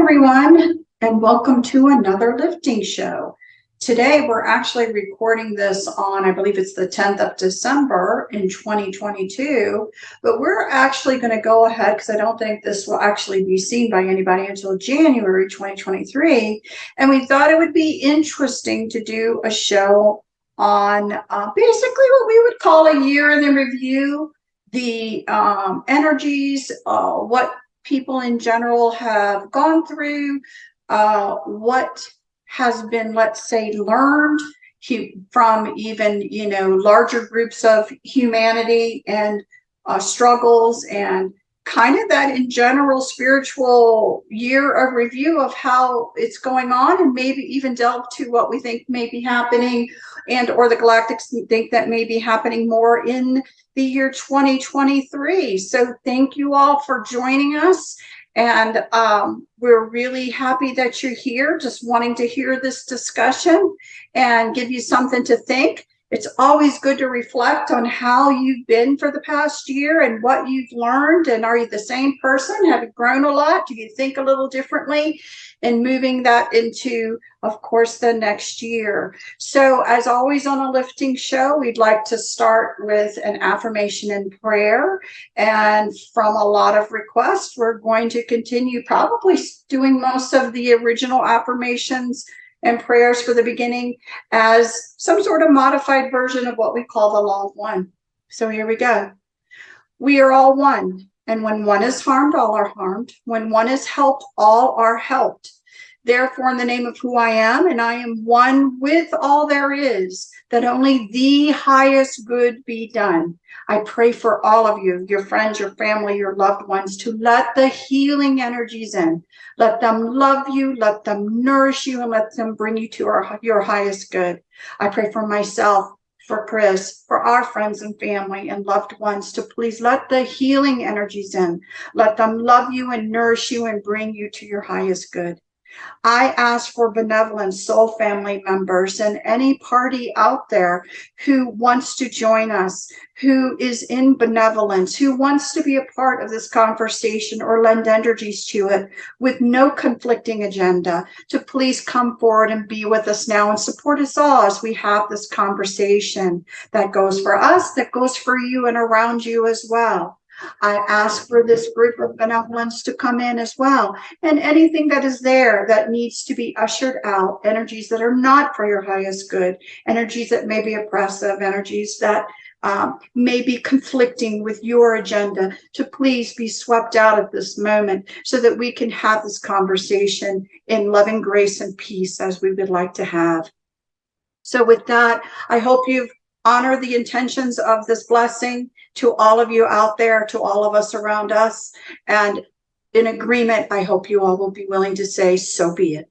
everyone, and welcome to another lifting show. Today, we're actually recording this on, I believe it's the 10th of December in 2022, but we're actually going to go ahead because I don't think this will actually be seen by anybody until January 2023. And we thought it would be interesting to do a show on basically what we would call a year in the review, the energies, what people in general have gone through, what has been, let's say, learned from even, larger groups of humanity and struggles, and kind of that in general spiritual year of review of how it's going on, and maybe even delve to what we think may be happening and or the galactics think that may be happening more in the year 2023. So thank you all for joining us. And we're really happy that you're here, just wanting to hear this discussion and give you something to think. It's always good to reflect on how you've been for the past year and what you've learned. And are you the same person? Have you grown a lot? Do you think a little differently? And moving that into, of course, the next year. So as always on a lifting show, we'd like to start with an affirmation and prayer. And from a lot of requests, we're going to continue probably doing most of the original affirmations and prayers for the beginning as some sort of modified version of what we call the Law of One. So here we go. We are all one, and when one is harmed, all are harmed. When one is helped, all are helped. Therefore, in the name of who I am, and I am one with all there is, that only the highest good be done. I pray for all of you, your friends, your family, your loved ones, to let the healing energies in. Let them love you, let them nourish you, and let them bring you to your highest good. I pray for myself, for Chris, for our friends and family and loved ones, to please let the healing energies in. Let them love you and nourish you and bring you to your highest good. I ask for benevolent soul family members and any party out there who wants to join us, who is in benevolence, who wants to be a part of this conversation or lend energies to it with no conflicting agenda, to please come forward and be with us now and support us all as we have this conversation that goes for us, that goes for you and around you as well. I ask for this group of benevolence to come in as well, and anything that is there that needs to be ushered out, energies that are not for your highest good, energies that may be oppressive, energies that may be conflicting with your agenda, to please be swept out at this moment so that we can have this conversation in loving grace and peace as we would like to have. So with that, I hope you've honored the intentions of this blessing to all of you out there, to all of us around us. And in agreement, I hope you all will be willing to say, so be it.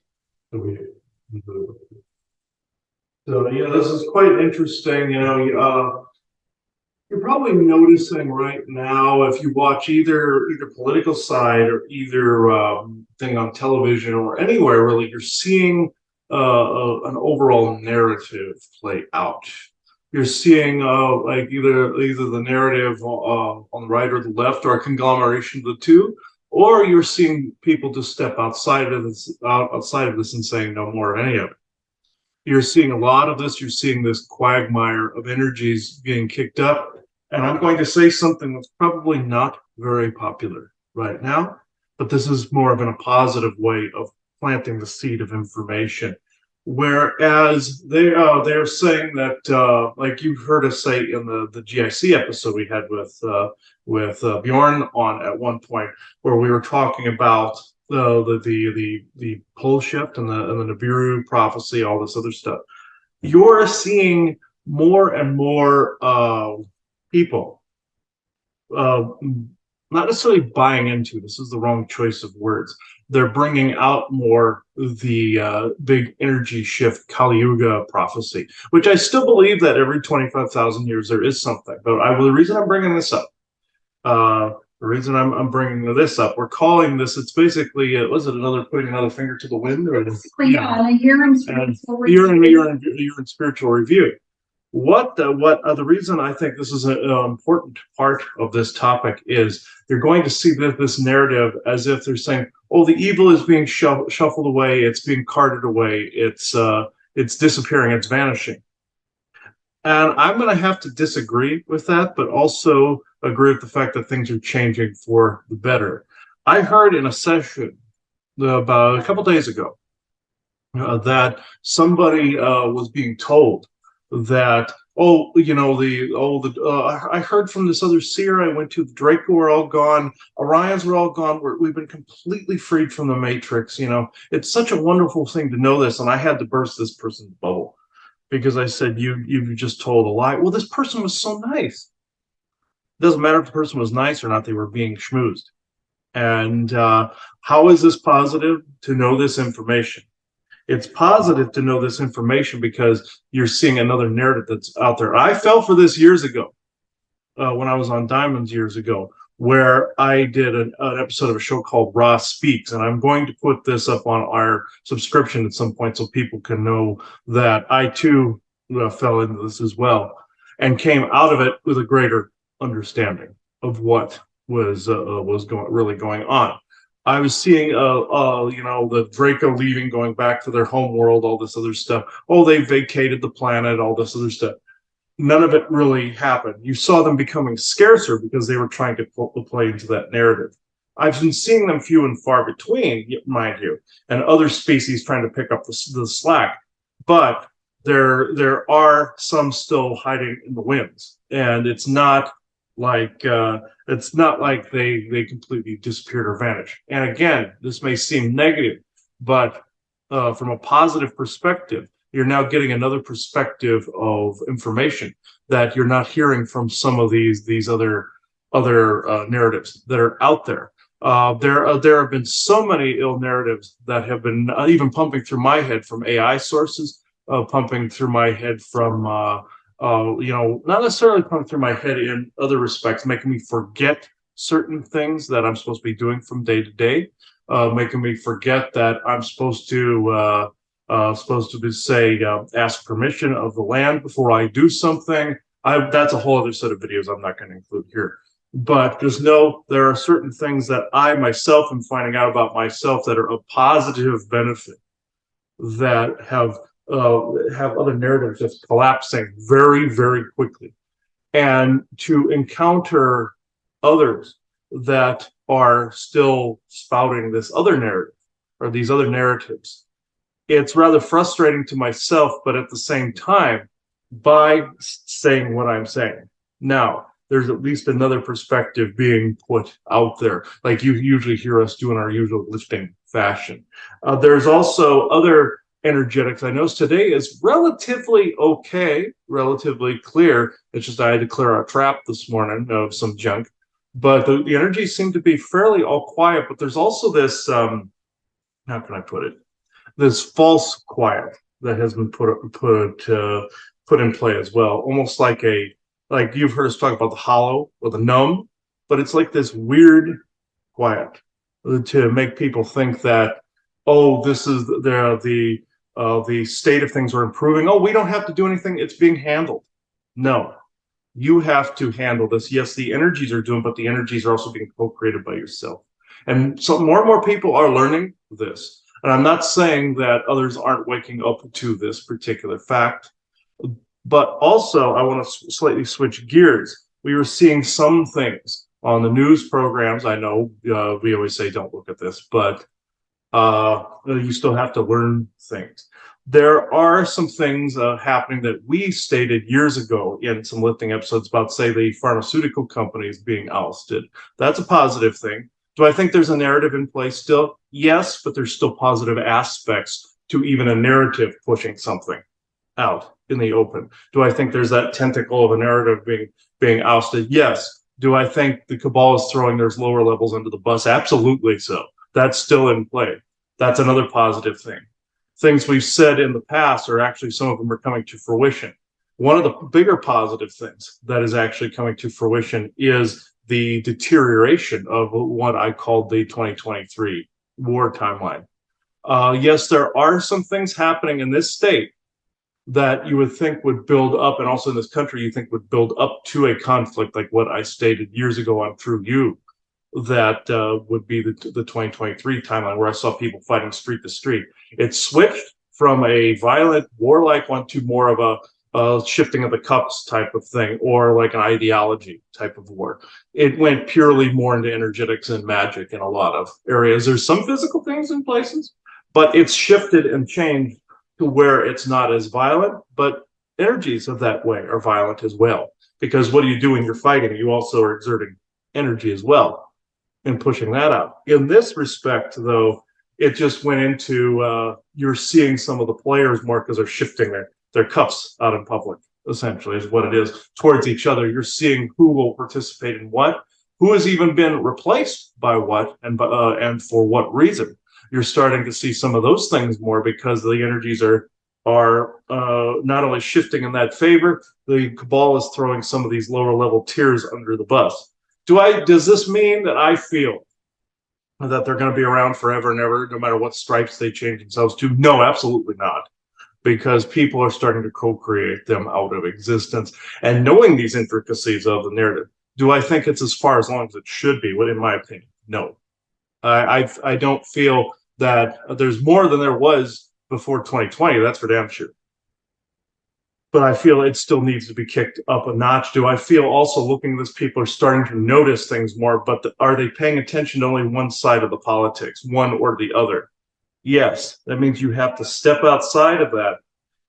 So yeah, this is quite interesting. You're probably noticing right now, if you watch either political side or either thing on television or anywhere really, you're seeing an overall narrative play out. You're seeing like either the narrative on the right or the left, or a conglomeration of the two, or you're seeing people just step outside of this and saying no more of any of it. You're seeing a lot of this. You're seeing this quagmire of energies being kicked up, and I'm going to say something that's probably not very popular right now, but this is more of a positive way of planting the seed of information. Whereas they're saying that, like you've heard us say in the GIC episode we had with Bjorn on at one point, where we were talking about the pole shift and the Nibiru prophecy, all this other stuff. You're seeing more and more people, not necessarily buying into. This is the wrong choice of words. They're bringing out more the big energy shift Kali Yuga prophecy, which I still believe that every 25,000 years there is something. But the reason I'm bringing this up, we're calling this, it's basically, was it putting another finger to the wind? Or basically, yeah, a year in spiritual review. Year in spiritual review, The reason I think this is an important part of this topic is they're going to see this narrative as if they're saying, "Oh, the evil is being shuffled away, it's being carted away, it's disappearing, it's vanishing." And I'm going to have to disagree with that, but also agree with the fact that things are changing for the better. I heard in a session about a couple days ago that somebody was being told that, oh, I heard from this other seer I went to, the Draco were all gone, Orions were all gone, we've been completely freed from the Matrix. It's such a wonderful thing to know this, and I had to burst this person's bubble because I said, you just told a lie. Well, this person was so nice. It doesn't matter if the person was nice or not, they were being schmoozed. And how is this positive? To know this information. It's positive to know this information because you're seeing another narrative that's out there. I fell for this years ago when I was on Diamonds years ago, where I did an episode of a show called Raw Speaks, and I'm going to put this up on our subscription at some point so people can know that I too fell into this as well and came out of it with a greater understanding of what was really going on. I was seeing, the Draco leaving, going back to their home world, all this other stuff. Oh, they vacated the planet, all this other stuff. None of it really happened. You saw them becoming scarcer because they were trying to play into that narrative. I've been seeing them few and far between, mind you, and other species trying to pick up the slack. But there are some still hiding in the winds, and it's not like they completely disappeared or vanished. And again, this may seem negative, but from a positive perspective, you're now getting another perspective of information that you're not hearing from some of these other narratives that are out there. There have been so many ill narratives that have been even pumping through my head from AI sources, pumping through my head from not necessarily pumping through my head in other respects, making me forget certain things that I'm supposed to be doing from day to day, making me forget that I'm supposed to ask permission of the land before I do something. That's a whole other set of videos I'm not going to include here. But just know there are certain things that I myself am finding out about myself that are of positive benefit that have other narratives just collapsing very, very quickly. And to encounter others that are still spouting this other narrative or these other narratives, it's rather frustrating to myself, but at the same time, by saying what I'm saying now, there's at least another perspective being put out there, like you usually hear us do in our usual lifting fashion. There's also other energetics. I noticed today is relatively okay, relatively clear. It's just I had to clear our trap this morning of some junk, but the energies seem to be fairly all quiet. But there's also this, how can I put it? This false quiet that has been put in play as well, almost like you've heard us talk about the hollow or the numb, but it's like this weird quiet to make people think that, oh, this is the state of things are improving. Oh, we don't have to do anything; it's being handled. No, you have to handle this. Yes, the energies are doing, but the energies are also being co-created by yourself. And so more and more people are learning this. And I'm not saying that others aren't waking up to this particular fact, but also I want to slightly switch gears. We were seeing some things on the news programs. I know we always say don't look at this, but you still have to learn things. There are some things happening that we stated years ago in some lifting episodes about, say, the pharmaceutical companies being ousted. That's a positive thing. Do I think there's a narrative in place still? Yes, but there's still positive aspects to even a narrative pushing something out in the open. Do I think there's that tentacle of a narrative being ousted? Yes. Do I think the cabal is throwing their lower levels under the bus? Absolutely so. That's still in play. That's another positive thing. Things we've said in the past are actually, some of them are coming to fruition. One of the bigger positive things that is actually coming to fruition is the deterioration of what I called the 2023 war timeline. Yes, there are some things happening in this state that you would think would build up, and also in this country you think would build up to a conflict like what I stated years ago on Through You, that would be the 2023 timeline where I saw people fighting street to street. It switched from a violent, warlike one to more of a shifting of the cups type of thing, or like an ideology type of war. It went purely more into energetics and magic in a lot of areas. There's some physical things in places, but it's shifted and changed to where it's not as violent, but energies of that way are violent as well. Because what do you do when you're fighting? You also are exerting energy as well and pushing that out. In this respect, though, it just went into you're seeing some of the players more because they're shifting their cups out in public, essentially, is what it is, towards each other. You're seeing who will participate in what, who has even been replaced by what, and for what reason. You're starting to see some of those things more because the energies are not only shifting in that favor, the cabal is throwing some of these lower level tiers under the bus. Does this mean that I feel that they're going to be around forever and ever, no matter what stripes they change themselves to? No, absolutely not. Because people are starting to co-create them out of existence and knowing these intricacies of the narrative. Do I think it's as far as long as it should be? Well, in my opinion, no. I don't feel that there's more than there was before 2020. That's for damn sure. But I feel it still needs to be kicked up a notch. Do I feel also looking at this, people are starting to notice things more, but are they paying attention to only one side of the politics, one or the other? Yes, that means you have to step outside of that.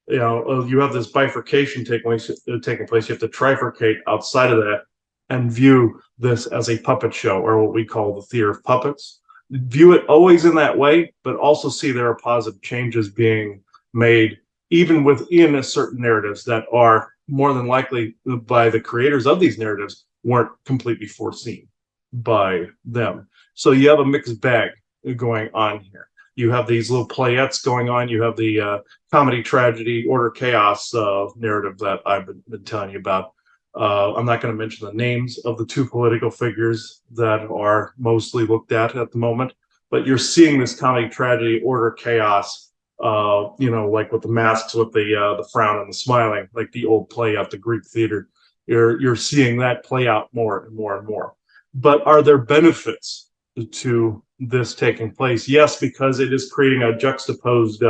You know, you have this bifurcation taking place. You have to trifurcate outside of that and view this as a puppet show, or what we call the theater of puppets. View it always in that way, but also see there are positive changes being made, even within a certain narratives that are more than likely by the creators of these narratives weren't completely foreseen by them. So you have a mixed bag going on here. You have these little playettes going on. You have the comedy, tragedy, order, chaos narrative that I've been telling you about. I'm not going to mention the names of the two political figures that are mostly looked at the moment, but you're seeing this comedy, tragedy, order, chaos, like with the masks, with the frown and the smiling, like the old play out the Greek theater. You're seeing that play out more and more and more. But are there benefits to this taking place? Yes, because it is creating a juxtaposed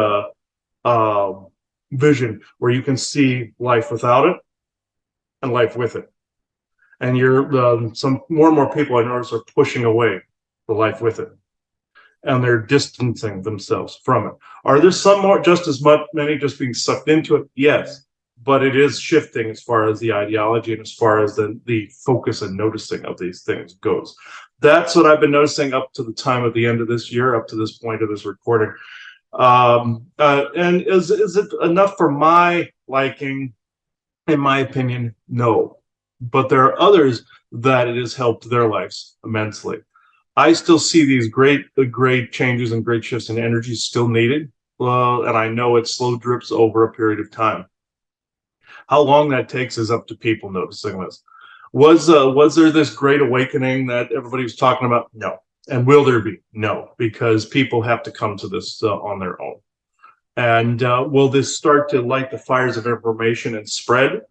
vision where you can see life without it and life with it. And some more and more people I notice are pushing away the life with it, and they're distancing themselves from it. Are there some more, just as many just being sucked into it? Yes, but it is shifting as far as the ideology and as far as the focus and noticing of these things goes. That's what I've been noticing up to the time of the end of this year, up to this point of this recording. And is it enough for my liking? In my opinion, no. But there are others that it has helped their lives immensely. I still see these great changes and great shifts in energy still needed. And I know it slow drips over a period of time. How long that takes is up to people noticing this. Was there this great awakening that everybody was talking about? No. And will there be? No, because people have to come to this on their own. And will this start to light the fires of information and spread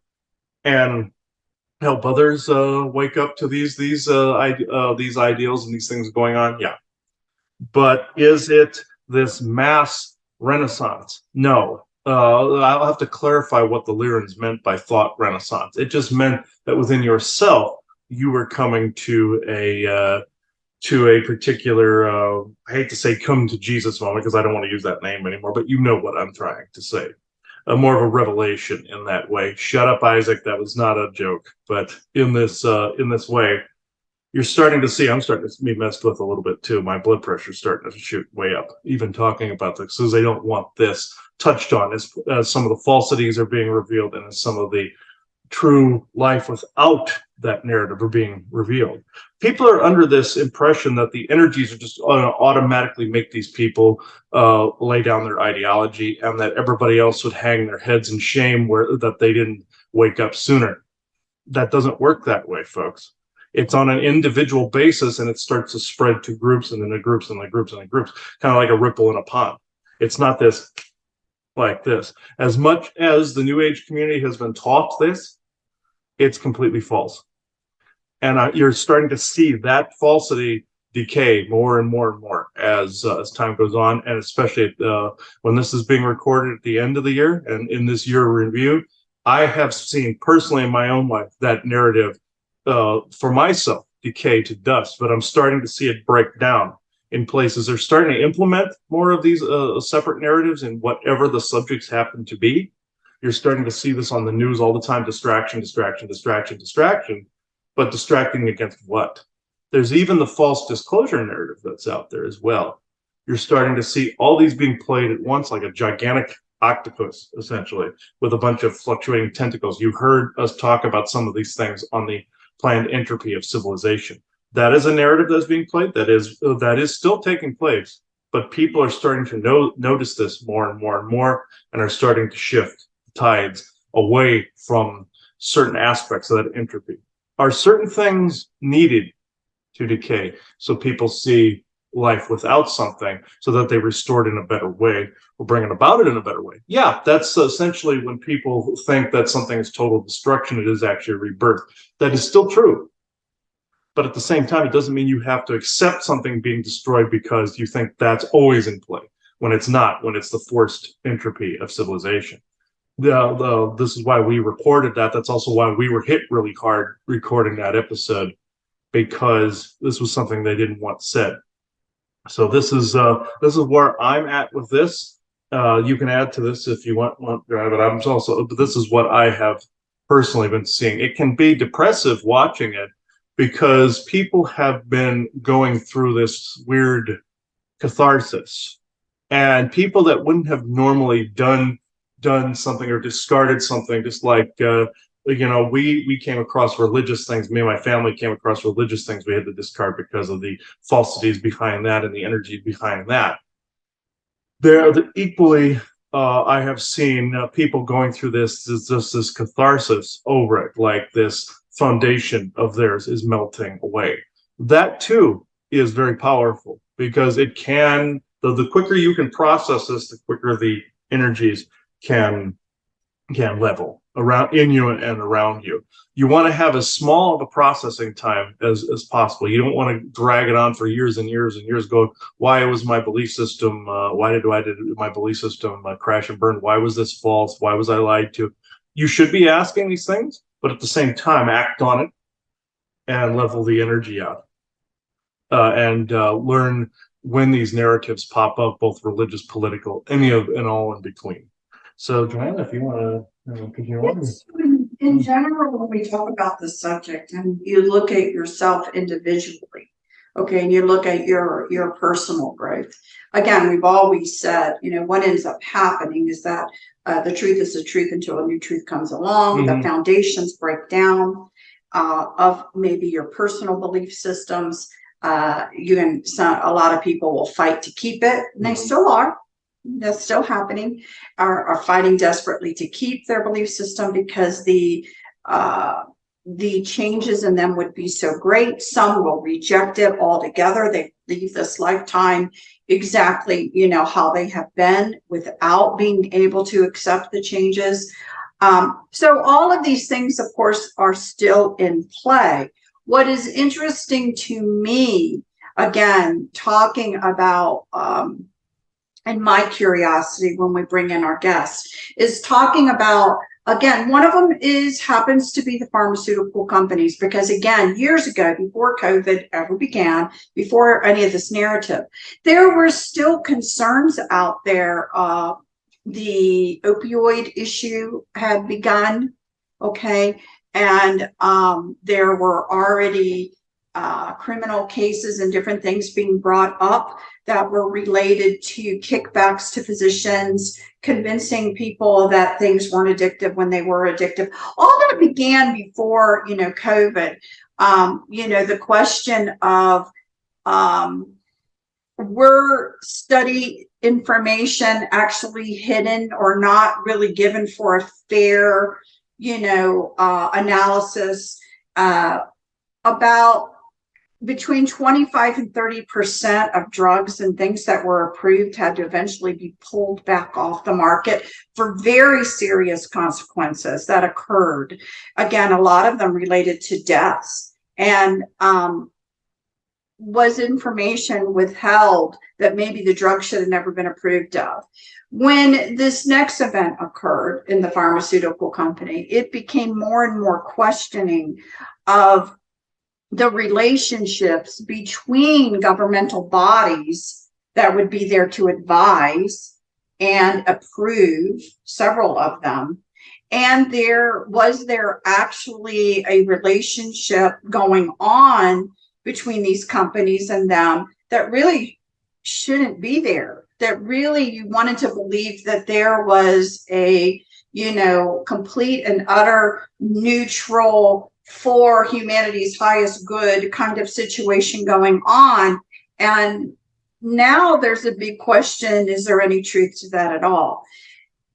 and help others wake up to these ideals and these things going on? Yeah. But is it this mass renaissance? No. I'll have to clarify what the Lyrans meant by thought renaissance. It just meant that within yourself, you were coming to a particular, I hate to say come to Jesus moment, because I don't want to use that name anymore, but you know what I'm trying to say. More of a revelation in that way. Shut up, Isaac. That was not a joke. But in this way, you're starting to see, I'm starting to be messed with a little bit too. My blood pressure's starting to shoot way up, even talking about this, because they don't want this touched on as some of the falsities are being revealed and as some of the true life without that narrative are being revealed. People are under this impression that the energies are just automatically make these people lay down their ideology, and that everybody else would hang their heads in shame that they didn't wake up sooner. That doesn't work that way, folks. It's on an individual basis, and it starts to spread to groups, and then the groups, and the groups, and the groups, kind of like a ripple in a pond. It's not this like this. As much as the New Age community has been taught this, it's completely false. And you're starting to see that falsity decay more and more and more as time goes on, and especially when this is being recorded at the end of the year and in this year review, I have seen personally in my own life that narrative for myself decay to dust. But I'm starting to see it break down in places. They're starting to implement more of these separate narratives in whatever the subjects happen to be. You're starting to see this on the news all the time: distraction, distraction, distraction, distraction. But distracting against what? There's even the false disclosure narrative that's out there as well. You're starting to see all these being played at once, like a gigantic octopus, essentially, with a bunch of fluctuating tentacles. You heard us talk about some of these things on the planned entropy of civilization. That is a narrative that's being played. That is still taking place. But people are starting to notice this more and more and more, and are starting to shift tides away from certain aspects of that entropy. Are certain things needed to decay so people see life without something, so that they restore it in a better way or bring it about it in a better way? Yeah, that's essentially when people think that something is total destruction, it is actually a rebirth. That is still true. But at the same time, it doesn't mean you have to accept something being destroyed because you think that's always in play, when it's not, when it's the forced entropy of civilization. This is why we reported that. That's also why we were hit really hard recording that episode, because this was something they didn't want said. So this is where I'm at with this. You can add to this if you want, but I'm also, but this is what I have personally been seeing. It can be depressive watching it, because people have been going through this weird catharsis, and people that wouldn't have normally done something or discarded something, just like we came across religious things. Me and my family came across religious things we had to discard because of the falsities behind that and the energy behind that. They're equally, I have seen people going through this catharsis over it, like this foundation of theirs is melting away. That too is very powerful, because it can, the quicker you can process this, the quicker the energies can level around in you and around you. You want to have as small of a processing time as possible. You don't want to drag it on for years and years and years. Go, why was my belief system? Why did my belief system crash and burn? Why was this false? Why was I lied to? You should be asking these things, but at the same time, act on it and level the energy out, and learn when these narratives pop up, both religious, political, and all in between. So, Joanna, if you want to continue on. In general, when we talk about the subject and you look at yourself individually, okay, and you look at your personal growth, again, we've always said, what ends up happening is that the truth is the truth until a new truth comes along. The foundations break down of maybe your personal belief systems. A lot of people will fight to keep it, and they still are. That's still happening, are fighting desperately to keep their belief system, because the changes in them would be so great. Some will reject it altogether. They leave this lifetime exactly, how they have been, without being able to accept the changes. So all of these things, of course, are still in play. What is interesting to me, again, talking about and my curiosity when we bring in our guests, is talking about, again, one of them happens to be the pharmaceutical companies, because again, years ago, before COVID ever began, before any of this narrative, there were still concerns out there. The opioid issue had begun, okay, and there were already criminal cases and different things being brought up that were related to kickbacks to physicians, convincing people that things weren't addictive when they were addictive. All that began before, COVID. The question of were study information actually hidden or not really given for a fair, analysis about between 25 and 30% of drugs and things that were approved had to eventually be pulled back off the market for very serious consequences that occurred. Again, a lot of them related to deaths, and was information withheld that maybe the drug should have never been approved of. When this next event occurred in the pharmaceutical company, it became more and more questioning of the relationships between governmental bodies that would be there to advise and approve, several of them. And there actually a relationship going on between these companies and them that really shouldn't be there. That really you wanted to believe that there was a, complete and utter neutral for humanity's highest good kind of situation going on. And now there's a big question, is there any truth to that at all?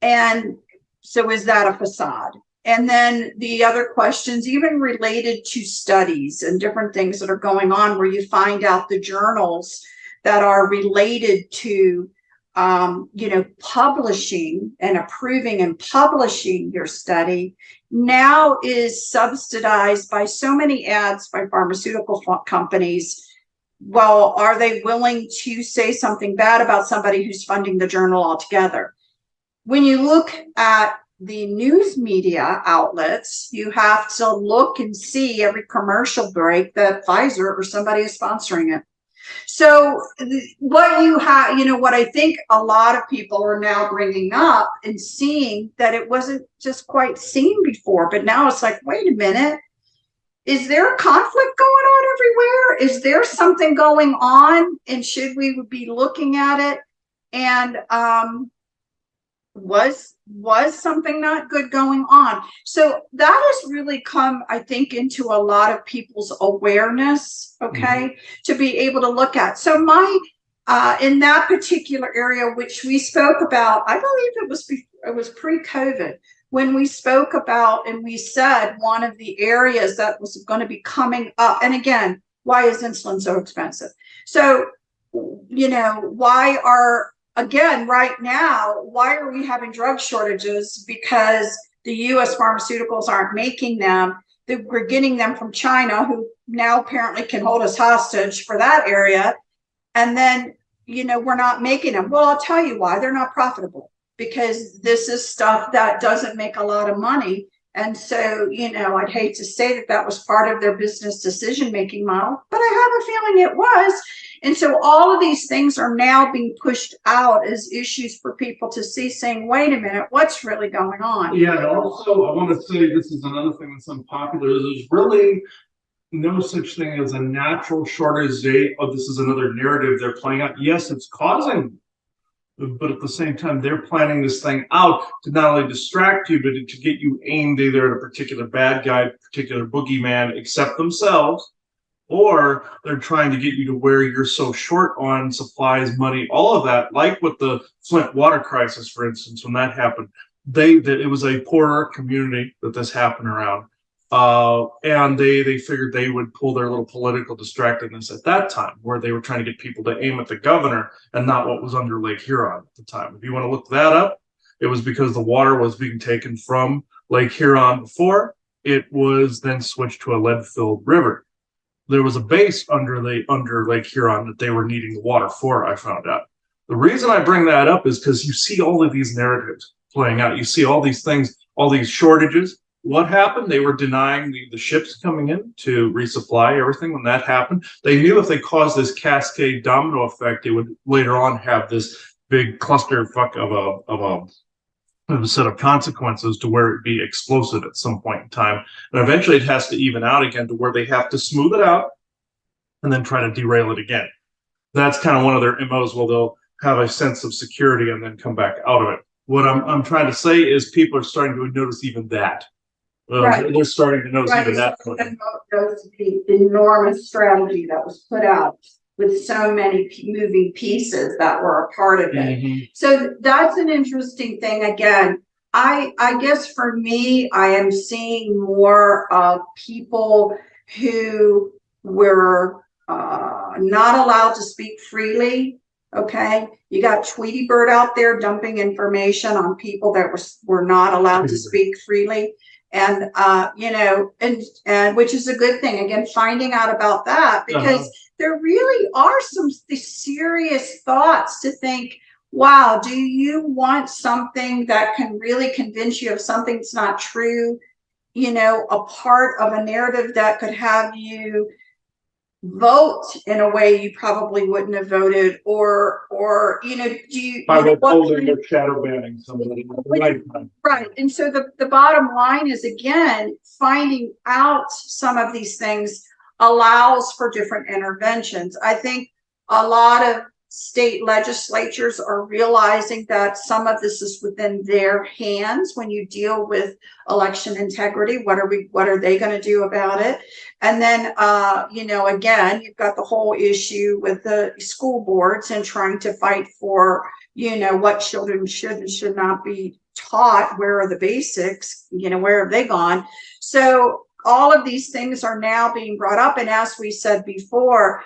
And so is that a facade? And then the other questions, even related to studies and different things that are going on, where you find out the journals that are related to publishing and approving and publishing your study now is subsidized by so many ads by pharmaceutical companies. Well, are they willing to say something bad about somebody who's funding the journal altogether? When you look at the news media outlets, you have to look and see every commercial break that Pfizer or somebody is sponsoring it. So what you have, what I think a lot of people are now bringing up and seeing that it wasn't just quite seen before, but now it's like, wait a minute, is there a conflict going on everywhere? Is there something going on? And should we be looking at it? And was something not good going on? So that has really come, I think, into a lot of people's awareness, okay, to be able to look at. So my in that particular area, which we spoke about, I believe it was pre-COVID, when we spoke about and we said one of the areas that was going to be coming up. And again, why is insulin so expensive? So right now, why are we having drug shortages? Because the U.S. pharmaceuticals aren't making them. We're getting them from China, who now apparently can hold us hostage for that area. And then, we're not making them. Well, I'll tell you why. They're not profitable, because this is stuff that doesn't make a lot of money. And so, I'd hate to say that was part of their business decision-making model, but I have a feeling it was. And so all of these things are now being pushed out as issues for people to see, saying, wait a minute, what's really going on? Yeah, and also I want to say this is another thing that's unpopular. There's really no such thing as a natural shortage. This is another narrative they're playing out. Yes, it's causing, but at the same time, they're planning this thing out to not only distract you, but to get you aimed either at a particular bad guy, particular boogeyman, except themselves, or they're trying to get you to where you're so short on supplies, money, all of that. Like with the Flint water crisis, for instance, when that happened, it was a poorer community that this happened around. And they figured they would pull their little political distractedness at that time, where they were trying to get people to aim at the governor and not what was under Lake Huron at the time. If you want to look that up, it was because the water was being taken from Lake Huron before. It was then switched to a lead-filled river. There was a base under Lake Huron that they were needing the water for, I found out. The reason I bring that up is because you see all of these narratives playing out. You see all these things, all these shortages. What happened? They were denying the ships coming in to resupply everything. When that happened, they knew if they caused this cascade domino effect, they would later on have this big clusterfuck of a set of consequences to where it'd be explosive at some point in time. And eventually it has to even out again to where they have to smooth it out and then try to derail it again. That's kind of one of their MOs. Well, they'll have a sense of security and then come back out of it. What I'm trying to say is people are starting to notice even that. Right. They're starting to notice even that. The enormous strategy that was put out with so many moving pieces that were a part of it. Mm-hmm. So that's an interesting thing. Again, I guess for me, I am seeing more of people who were not allowed to speak freely. Okay, you got Tweety Bird out there dumping information on people that were not allowed to speak freely, and and which is a good thing. Again, finding out about that, because there really are some serious thoughts to think. Wow, do you want something that can really convince you of something that's not true? A part of a narrative that could have you vote in a way you probably wouldn't have voted, or do you, By withholding or shadow banning somebody. Right. And so the bottom line is, again, finding out some of these things allows for different interventions. I think a lot of state legislatures are realizing that some of this is within their hands when you deal with election integrity. What are they going to do about it? And then, again, you've got the whole issue with the school boards and trying to fight for, what children should and should not be taught. Where are the basics? Where have they gone? So all of these things are now being brought up. And as we said before,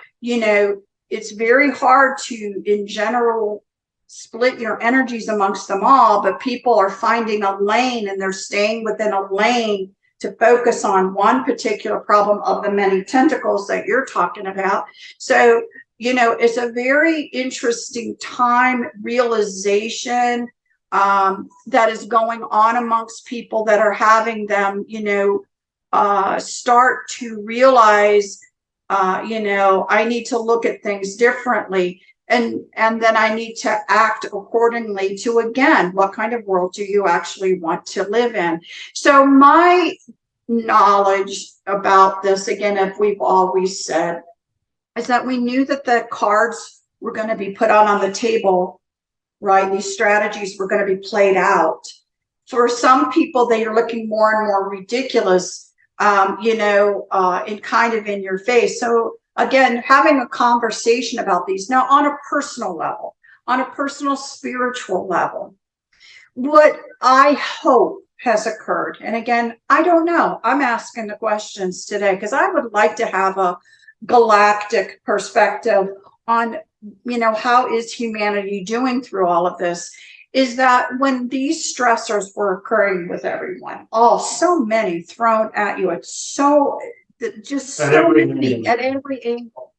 it's very hard to, in general, split your energies amongst them all, but people are finding a lane and they're staying within a lane to focus on one particular problem of the many tentacles that you're talking about. So, it's a very interesting time realization that is going on amongst people that are having them, start to realize, I need to look at things differently. And then I need to act accordingly to, again, what kind of world do you actually want to live in? So my knowledge about this, again, if we've always said, is that we knew that the cards were going to be put out on the table, right? These strategies were going to be played out. For some people, they are looking more and more ridiculous, in kind of in your face. So again, having a conversation about these now on a personal level, on a personal spiritual level, what I hope has occurred. And again, I don't know. I'm asking the questions today because I would like to have a galactic perspective on, how is humanity doing through all of this? Is that when these stressors were occurring with everyone, so many thrown at you, it's so many at every angle.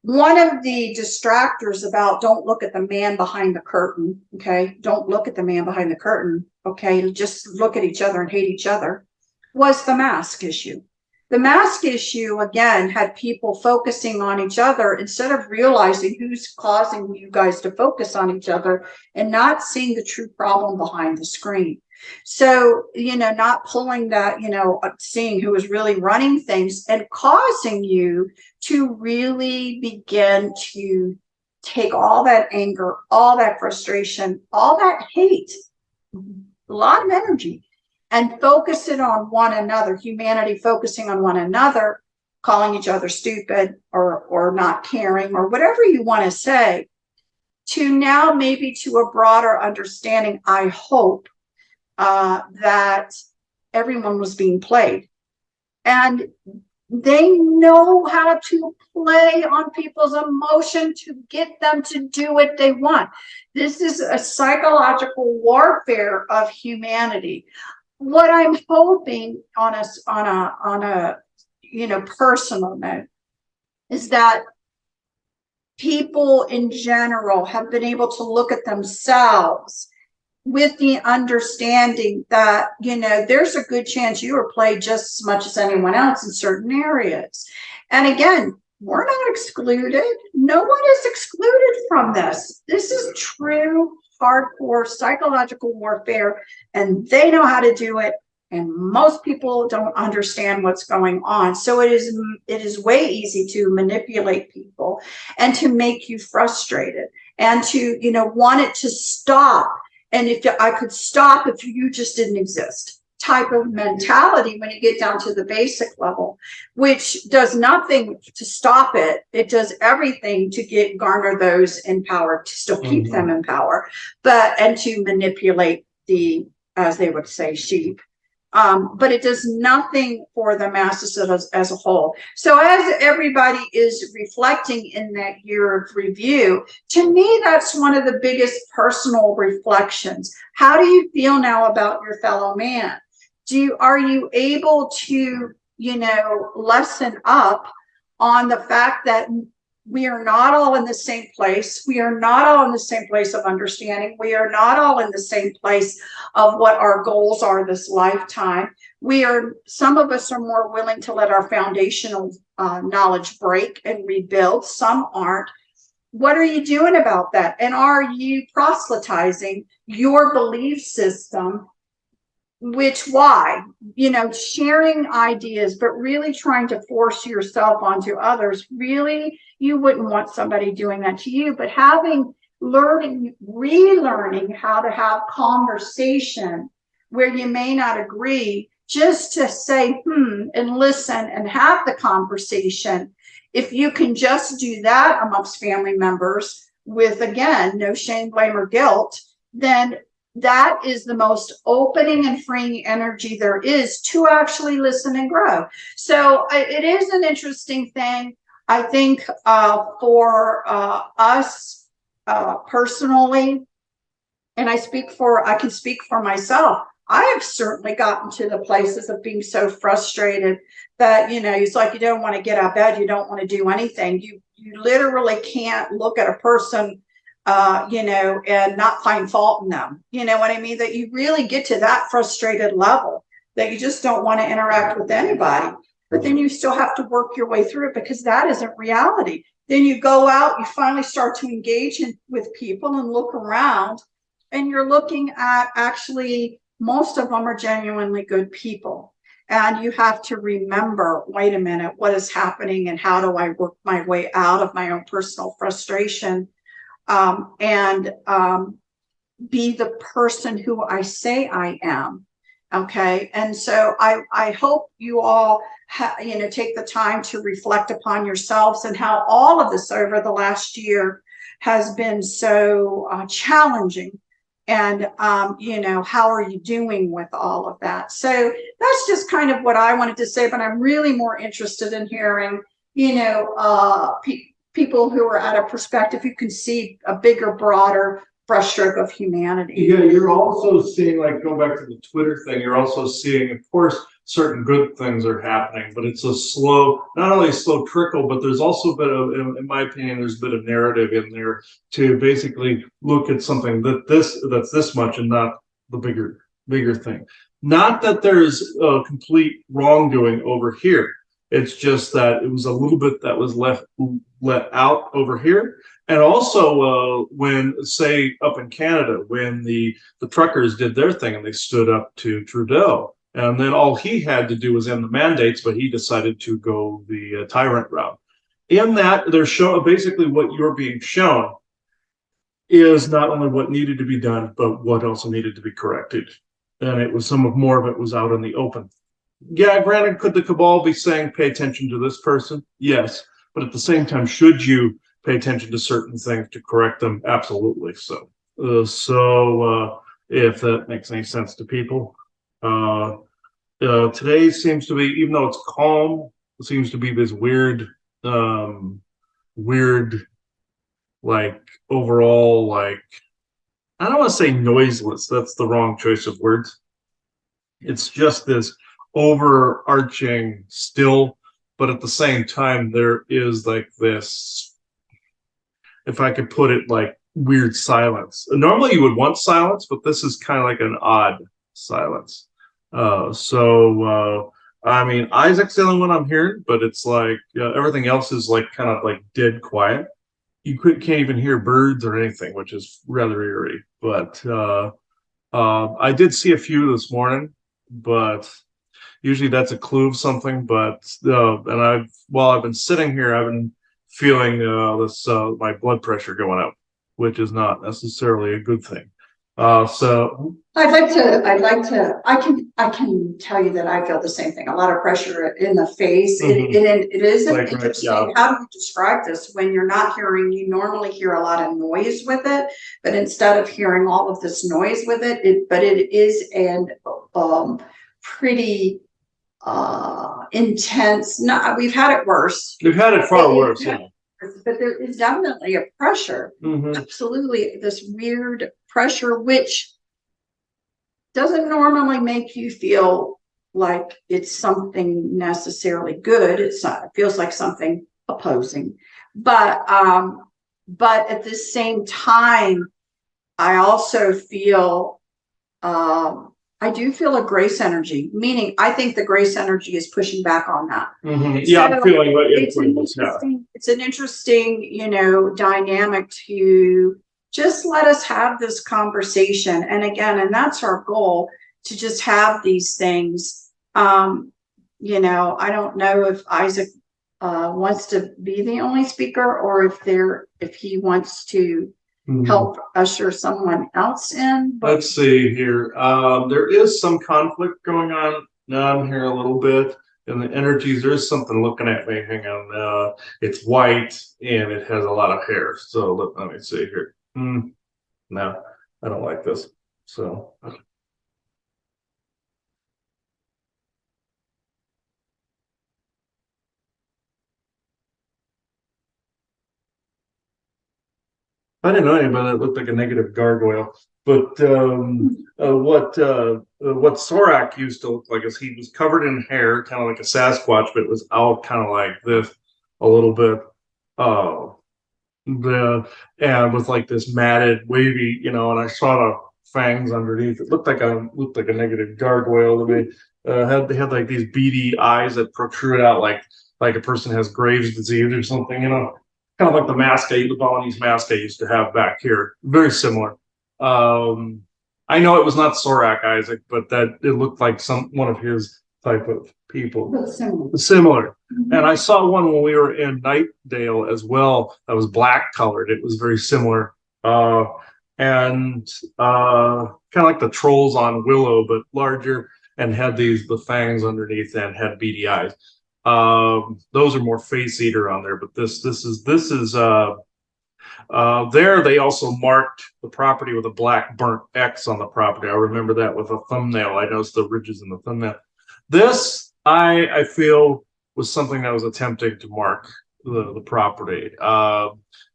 One of the distractors about don't look at the man behind the curtain, okay? Don't look at the man behind the curtain, okay? Just look at each other and hate each other, was the mask issue. The mask issue, again, had people focusing on each other instead of realizing who's causing you guys to focus on each other and not seeing the true problem behind the screen. So, not pulling that, seeing who is really running things and causing you to really begin to take all that anger, all that frustration, all that hate, a lot of energy, and focus it on one another, humanity focusing on one another, calling each other stupid or not caring or whatever you want to say, to now maybe to a broader understanding, I hope, that everyone was being played. And they know how to play on people's emotion to get them to do what they want. This is a psychological warfare of humanity. What I'm hoping on a personal note is that people in general have been able to look at themselves with the understanding that, there's a good chance you are played just as much as anyone else in certain areas. And again, we're not excluded. No one is excluded from this. This is true hardcore psychological warfare, and they know how to do it. And most people don't understand what's going on. So it is way easy to manipulate people and to make you frustrated and to, want it to stop. And if I could stop if you just didn't exist type of mentality when you get down to the basic level, which does nothing to stop it. It does everything to garner those in power, to still keep them in power, and to manipulate the, as they would say, sheep. but it does nothing for the masses as a whole. So as everybody is reflecting in that year of review, to me, that's one of the biggest personal reflections. How do you feel now about your fellow man? Are you able to, lessen up on the fact that we are not all in the same place. We are not all in the same place of understanding. We are not all in the same place of what our goals are this lifetime. Some of us are more willing to let our foundational knowledge break and rebuild. Some aren't. What are you doing about that? And are you proselytizing your belief system? Why? Sharing ideas, but really trying to force yourself onto others. Really, you wouldn't want somebody doing that to you, but relearning how to have conversation where you may not agree, just to say, and listen and have the conversation. If you can just do that amongst family members with, again, no shame, blame, or guilt, then that is the most opening and freeing energy there is to actually listen and grow. So it is an interesting thing. I think for us personally, and I can speak for myself. I have certainly gotten to the places of being so frustrated that, it's like you don't want to get out of bed. You don't want to do anything. You literally can't look at a person and not find fault in them. You know what I mean? That you really get to that frustrated level that you just don't want to interact with anybody. But then you still have to work your way through it because that isn't reality. Then you go out, you finally start to engage with people and look around, and you're looking at actually most of them are genuinely good people. And you have to remember, wait a minute, what is happening and how do I work my way out of my own personal frustration? And be the person who I say I am. Okay. And so I hope you all, take the time to reflect upon yourselves and how all of this over the last year has been so challenging. And, how are you doing with all of that? So that's just kind of what I wanted to say, but I'm really more interested in hearing, people who are at a perspective who can see a bigger, broader brushstroke of humanity. Yeah, you're also seeing, like, going back to the Twitter thing, you're also seeing, of course, certain good things are happening, but it's not only a slow trickle, but there's also a bit of, in my opinion, there's a bit of narrative in there to basically look at something that's this much and not the bigger thing. Not that there's a complete wrongdoing over here. It's just that it was a little bit that was let out over here. And also when, say, up in Canada, when the truckers did their thing and they stood up to Trudeau, and then all he had to do was end the mandates, but he decided to go the tyrant route. In that, they're basically what you're being shown is not only what needed to be done, but what also needed to be corrected. And it was more of it was out in the open. Yeah, granted, could the cabal be saying, pay attention to this person? Yes. But at the same time, should you pay attention to certain things to correct them? Absolutely. So if that makes any sense to people. Today seems to be, even though it's calm, it seems to be this weird, like, overall, like, I don't want to say noiseless. That's the wrong choice of words. It's just this overarching still, but at the same time, there is like this, if I could put it, like, weird silence. Normally you would want silence, but this is kind of like an odd silence. I mean, Isaac's the only one I'm hearing, but it's like everything else is like kind of like dead quiet. You can't even hear birds or anything, which is rather eerie. But I did see a few this morning, but usually that's a clue of something. But while I've been sitting here, I've been feeling my blood pressure going up, which is not necessarily a good thing. So I can tell you that I feel the same thing. A lot of pressure in the face. Mhm. It is Like, interesting. yeah. How do you describe this when you're not hearing? You normally hear a lot of noise with it, but instead of hearing all of this noise with it, it is an pretty intense. No, we've had it worse. We've had it far worse, yeah. But there is definitely a pressure. Absolutely, this weird pressure, which doesn't normally make you feel like it's something necessarily good. It feels like something opposing. But at the same time, I also feel I do feel a grace energy, meaning I think the grace energy is pushing back on that. Yeah, I'm feeling what you're feeling. It's an interesting, dynamic to just let us have this conversation. And again, and that's our goal, to just have these things. I don't know if Isaac wants to be the only speaker, or if he wants to help usher someone else in. But let's see here. There is some conflict going on down here a little bit in the energies. There's something looking at me. Hang on. It's white and it has a lot of hair. So let me see here. No, I don't like this. So. I didn't know anybody that looked like a negative gargoyle, but what Sorak used to look like is he was covered in hair, kind of like a Sasquatch, but it was out kind of like this a little bit, and with like this matted, wavy, and I saw the fangs underneath. It looked like a negative gargoyle to me. They had like these beady eyes that protrude out like a person has Graves' disease or something, kind of like the mask the Balinese mask I used to have back here. Very similar. I know it was not Sorak Isaac, but that it looked like one of his type of people. Similar. And I saw one when we were in Nightdale as well that was black colored. It was very similar. And kind of like the trolls on Willow, but larger, and had the fangs underneath and had beady eyes. Those are more face eater on there, but this is there. They also marked the property with a black burnt X on the property. I remember that with a thumbnail. I noticed the ridges in the thumbnail. This I feel was something that was attempting to mark the property.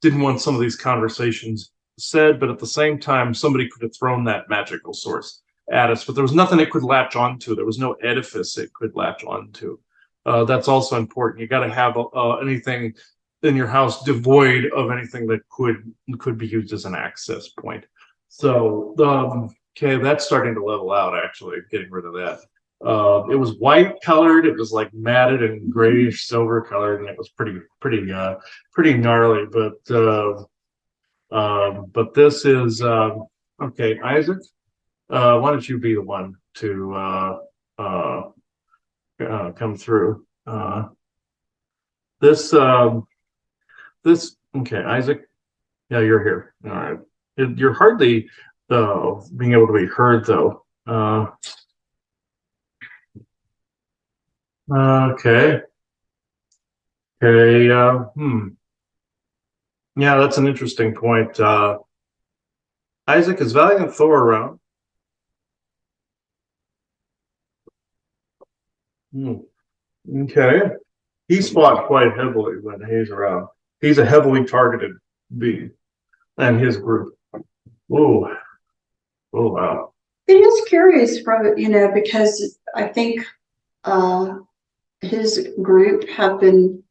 Didn't want some of these conversations said, but at the same time, somebody could have thrown that magical source at us, but there was nothing it could latch onto. There was no edifice it could latch onto. That's also important. You got to have anything in your house devoid of anything that could be used as an access point. So okay, that's starting to level out. Actually, getting rid of that. It was white colored. It was like matted and grayish silver colored, and it was pretty gnarly. But this is okay, Isaac. Why don't you be the one to come through? This okay, Isaac. Yeah, you're here. All right. You're hardly being able to be heard though. Okay. Okay. Yeah, that's an interesting point. Isaac, is Valiant Thor around? Okay. He's fought quite heavily when he's around. He's a heavily targeted being, and his group. Oh wow. It is curious because I think his group have been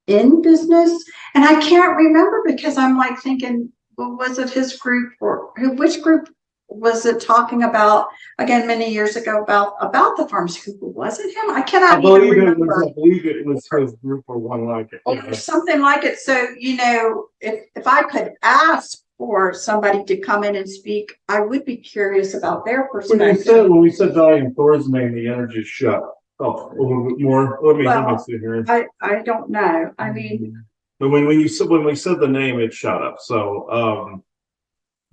in business, and I can't remember because I'm like thinking, well, was it his group or which group was it talking about again many years ago about the pharmaceutical? Was it him? I cannot even remember. I believe it was his group or one like it. Or something like it. So, if I could ask for somebody to come in and speak, I would be curious about their perspective. When we said Valiant Thor's name, the energy shut up a little bit more. Let me see here. I don't know. I mean, but when we said the name, it shut up. So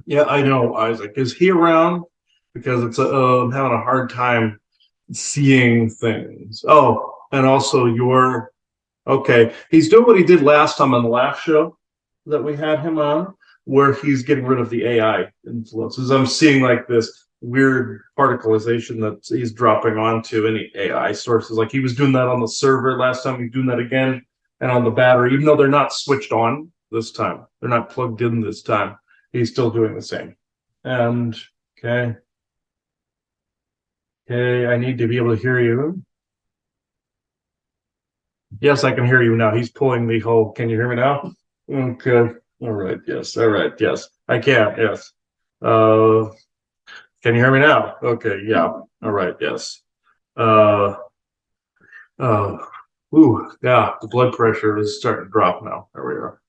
yeah, I know Isaac. Is he around? Because it's I'm having a hard time seeing things. Oh, and also okay. He's doing what he did last time on the last show that we had him on, where he's getting rid of the AI influences. I'm seeing like this weird particleization that he's dropping onto any AI sources. Like he was doing that on the server last time, he's doing that again, and on the battery, even though they're not switched on this time, they're not plugged in this time, he's still doing the same. And okay, I need to be able to hear you. Yes, I can hear you now. He's pulling the whole. Can you hear me now? Okay. All right. Yes. All right. Yes, I can. Yes. Uh, can you hear me now? Okay. Yeah. All right. Yes. Uh, uh, ooh, yeah. The blood pressure is starting to drop now. There we are.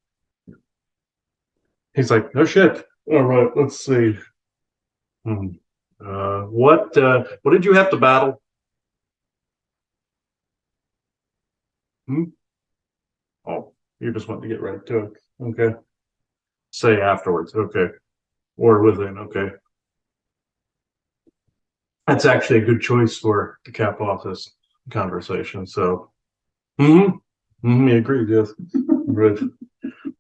He's like, no shit. All right. Let's see. Hmm. What did you have to battle? Hmm? Oh, you just want to get right to it. Okay. Say afterwards. Okay. Or within. Okay. That's actually a good choice for to cap off this conversation. So, you agreed, yes. Right.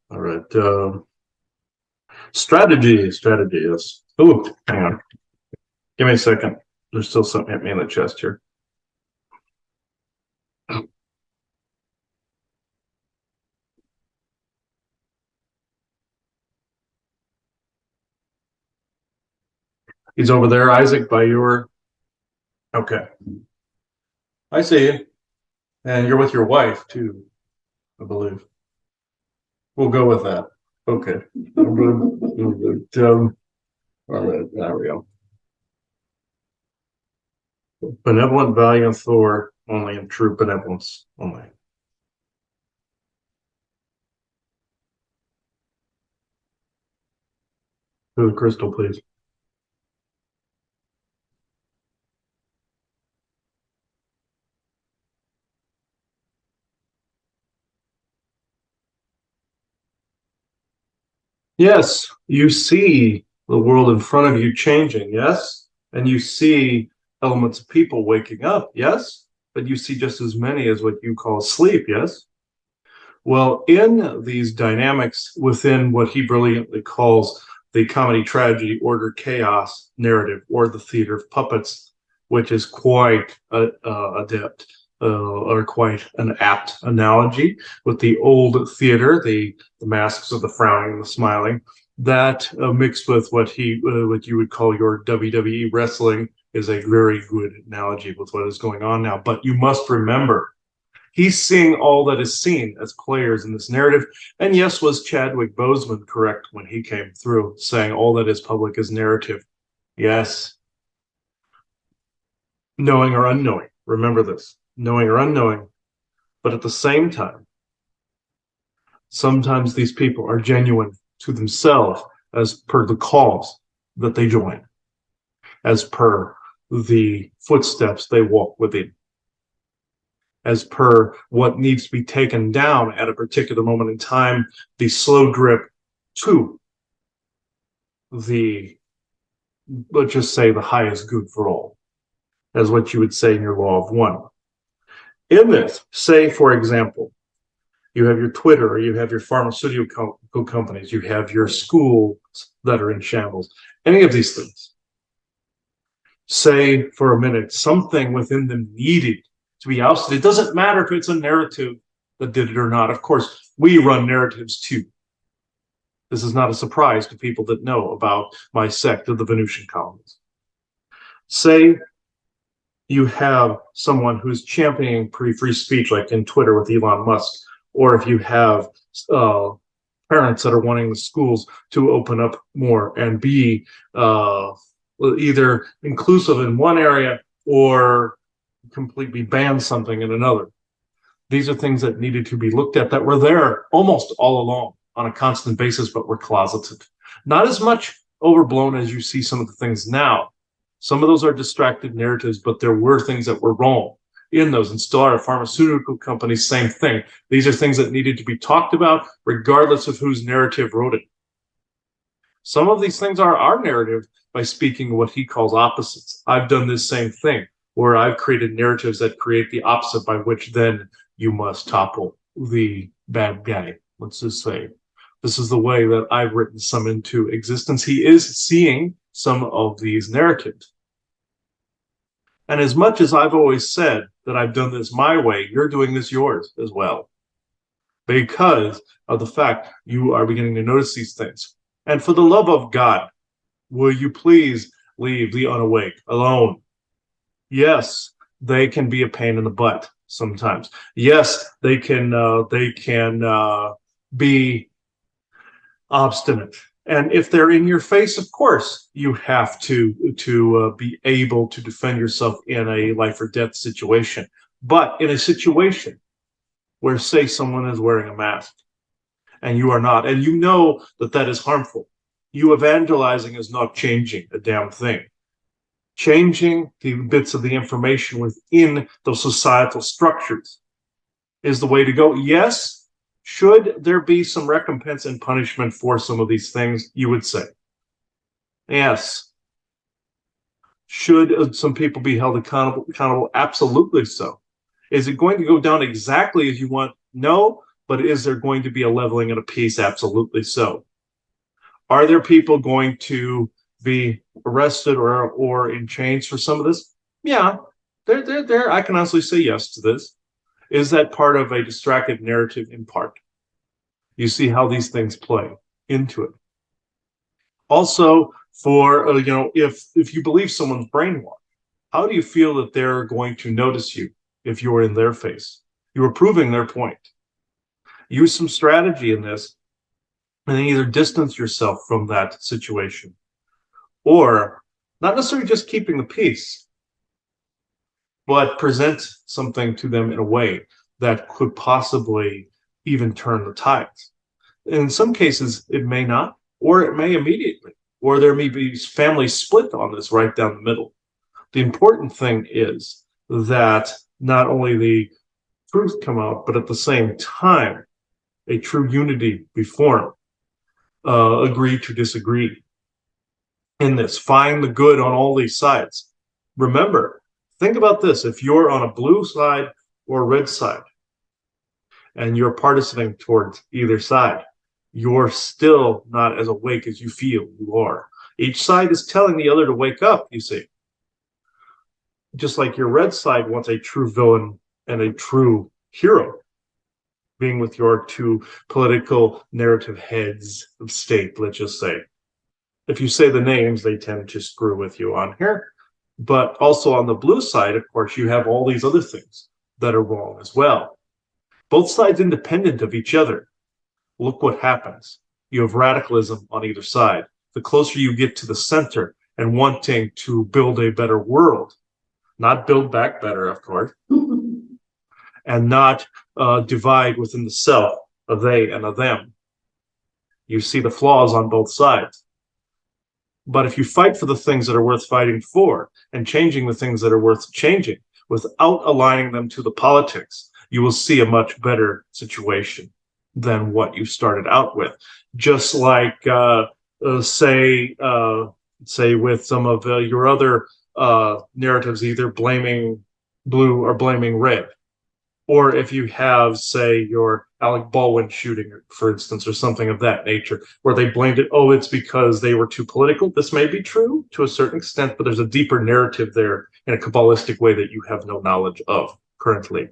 All right. Strategy, yes. Oh, hang on. Give me a second. There's still something hit me in the chest here. He's over there, Isaac, by your. Okay. I see you. And you're with your wife, too, I believe. We'll go with that. Okay. All right, there we go. Benevolent, valiant Thor, only in true benevolence, only. To the crystal, please. Yes, you see the world in front of you changing, yes? And you see elements of people waking up, yes? But you see just as many as what you call sleep, yes? Well, in these dynamics within what he brilliantly calls the comedy, tragedy, order, chaos narrative, or the theater of puppets, which is quite adept or quite an apt analogy with the old theater, the masks of the frowning and the smiling, that mixed with what you would call your WWE wrestling is a very good analogy with what is going on now. But you must remember, he's seeing all that is seen as players in this narrative. And yes, was Chadwick Boseman correct when he came through saying all that is public is narrative? Yes. Knowing or unknowing. Remember this. Knowing or unknowing. But at the same time, sometimes these people are genuine to themselves as per the cause that they join, as per the footsteps they walk within, as per what needs to be taken down at a particular moment in time, the slow drip to the, let's just say, the highest good for all, as what you would say in your law of one. In this, say, for example, you have your Twitter, or you have your pharmaceutical companies, you have your schools that are in shambles, any of these things. Say for a minute, something within them needed to be ousted. It doesn't matter if it's a narrative that did it or not. Of course, we run narratives too. This is not a surprise to people that know about my sect of the Venusian colonies. Say you have someone who's championing free speech, like in Twitter with Elon Musk, or if you have parents that are wanting the schools to open up more and be either inclusive in one area or completely ban something in another. These are things that needed to be looked at that were there almost all along on a constant basis, but were closeted. Not as much overblown as you see some of the things now. Some of those are distracted narratives, but there were things that were wrong in those, and still are. Pharmaceutical companies, same thing. These are things that needed to be talked about, regardless of whose narrative wrote it. Some of these things are our narrative by speaking of what he calls opposites. I've done this same thing, where I've created narratives that create the opposite, by which then you must topple the bad guy. Let's just say this is the way that I've written some into existence. He is seeing some of these narratives. And as much as I've always said that I've done this my way, you're doing this yours as well, because of the fact you are beginning to notice these things. And for the love of God, will you please leave the unawake alone? Yes, they can be a pain in the butt sometimes. Yes, they can be obstinate. And if they're in your face, of course, you have to be able to defend yourself in a life or death situation. But in a situation where, say, someone is wearing a mask and you are not, and you know that that is harmful, you evangelizing is not changing a damn thing. Changing the bits of the information within those societal structures is the way to go. Yes, should there be some recompense and punishment for some of these things, you would say. Yes. Should some people be held accountable? Absolutely so. Is it going to go down exactly as you want? No. But is there going to be a leveling and a peace? Absolutely so. Are there people going to be arrested or in chains for some of this? Yeah, there. I can honestly say yes to this. Is that part of a distracted narrative? In part. You see how these things play into it. Also, for if you believe someone's brainwashed, how do you feel that they're going to notice you if you're in their face? You are proving their point. Use some strategy in this, and then either distance yourself from that situation, or not necessarily just keeping the peace, but present something to them in a way that could possibly even turn the tides. In some cases, it may not, or it may immediately, or there may be family split on this right down the middle. The important thing is that not only the truth come out, but at the same time, a true unity be formed. Agree to disagree in this. Find the good on all these sides. Remember, think about this. If you're on a blue side or a red side, and you're partisaning towards either side, you're still not as awake as you feel you are. Each side is telling the other to wake up, you see. Just like your red side wants a true villain and a true hero, being with your two political narrative heads of state, let's just say. If you say the names, they tend to screw with you on here. But also on the blue side, of course, you have all these other things that are wrong as well. Both sides independent of each other. Look what happens. You have radicalism on either side. The closer you get to the center and wanting to build a better world, not build back better, of course, and not divide within the self, a they and a them. You see the flaws on both sides. But if you fight for the things that are worth fighting for and changing the things that are worth changing without aligning them to the politics, you will see a much better situation than what you started out with. Just like, say with some of your other narratives, either blaming blue or blaming red. Or if you have, say, your Alec Baldwin shooting, for instance, or something of that nature, where they blamed it, oh, it's because they were too political. This may be true to a certain extent, but there's a deeper narrative there in a Kabbalistic way that you have no knowledge of currently.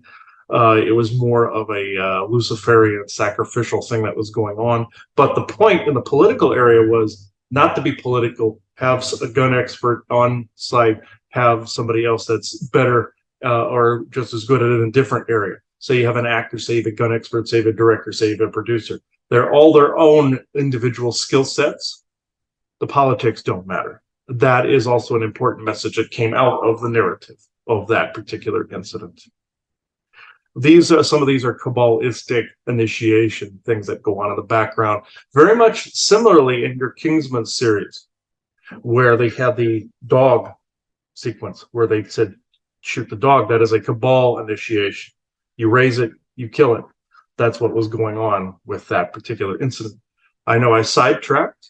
It was more of a Luciferian sacrificial thing that was going on. But the point in the political area was not to be political, have a gun expert on site, have somebody else that's better or just as good at it in a different area. Say you have an actor, say the gun expert, say the director, say the producer. They're all their own individual skill sets. The politics don't matter. That is also an important message that came out of the narrative of that particular incident. Some of these are Kabbalistic initiation things that go on in the background. Very much similarly in your Kingsman series, where they had the dog sequence, where they said, shoot the dog. That is a cabal initiation. You raise it, you kill it. That's what was going on with that particular incident. I know I sidetracked,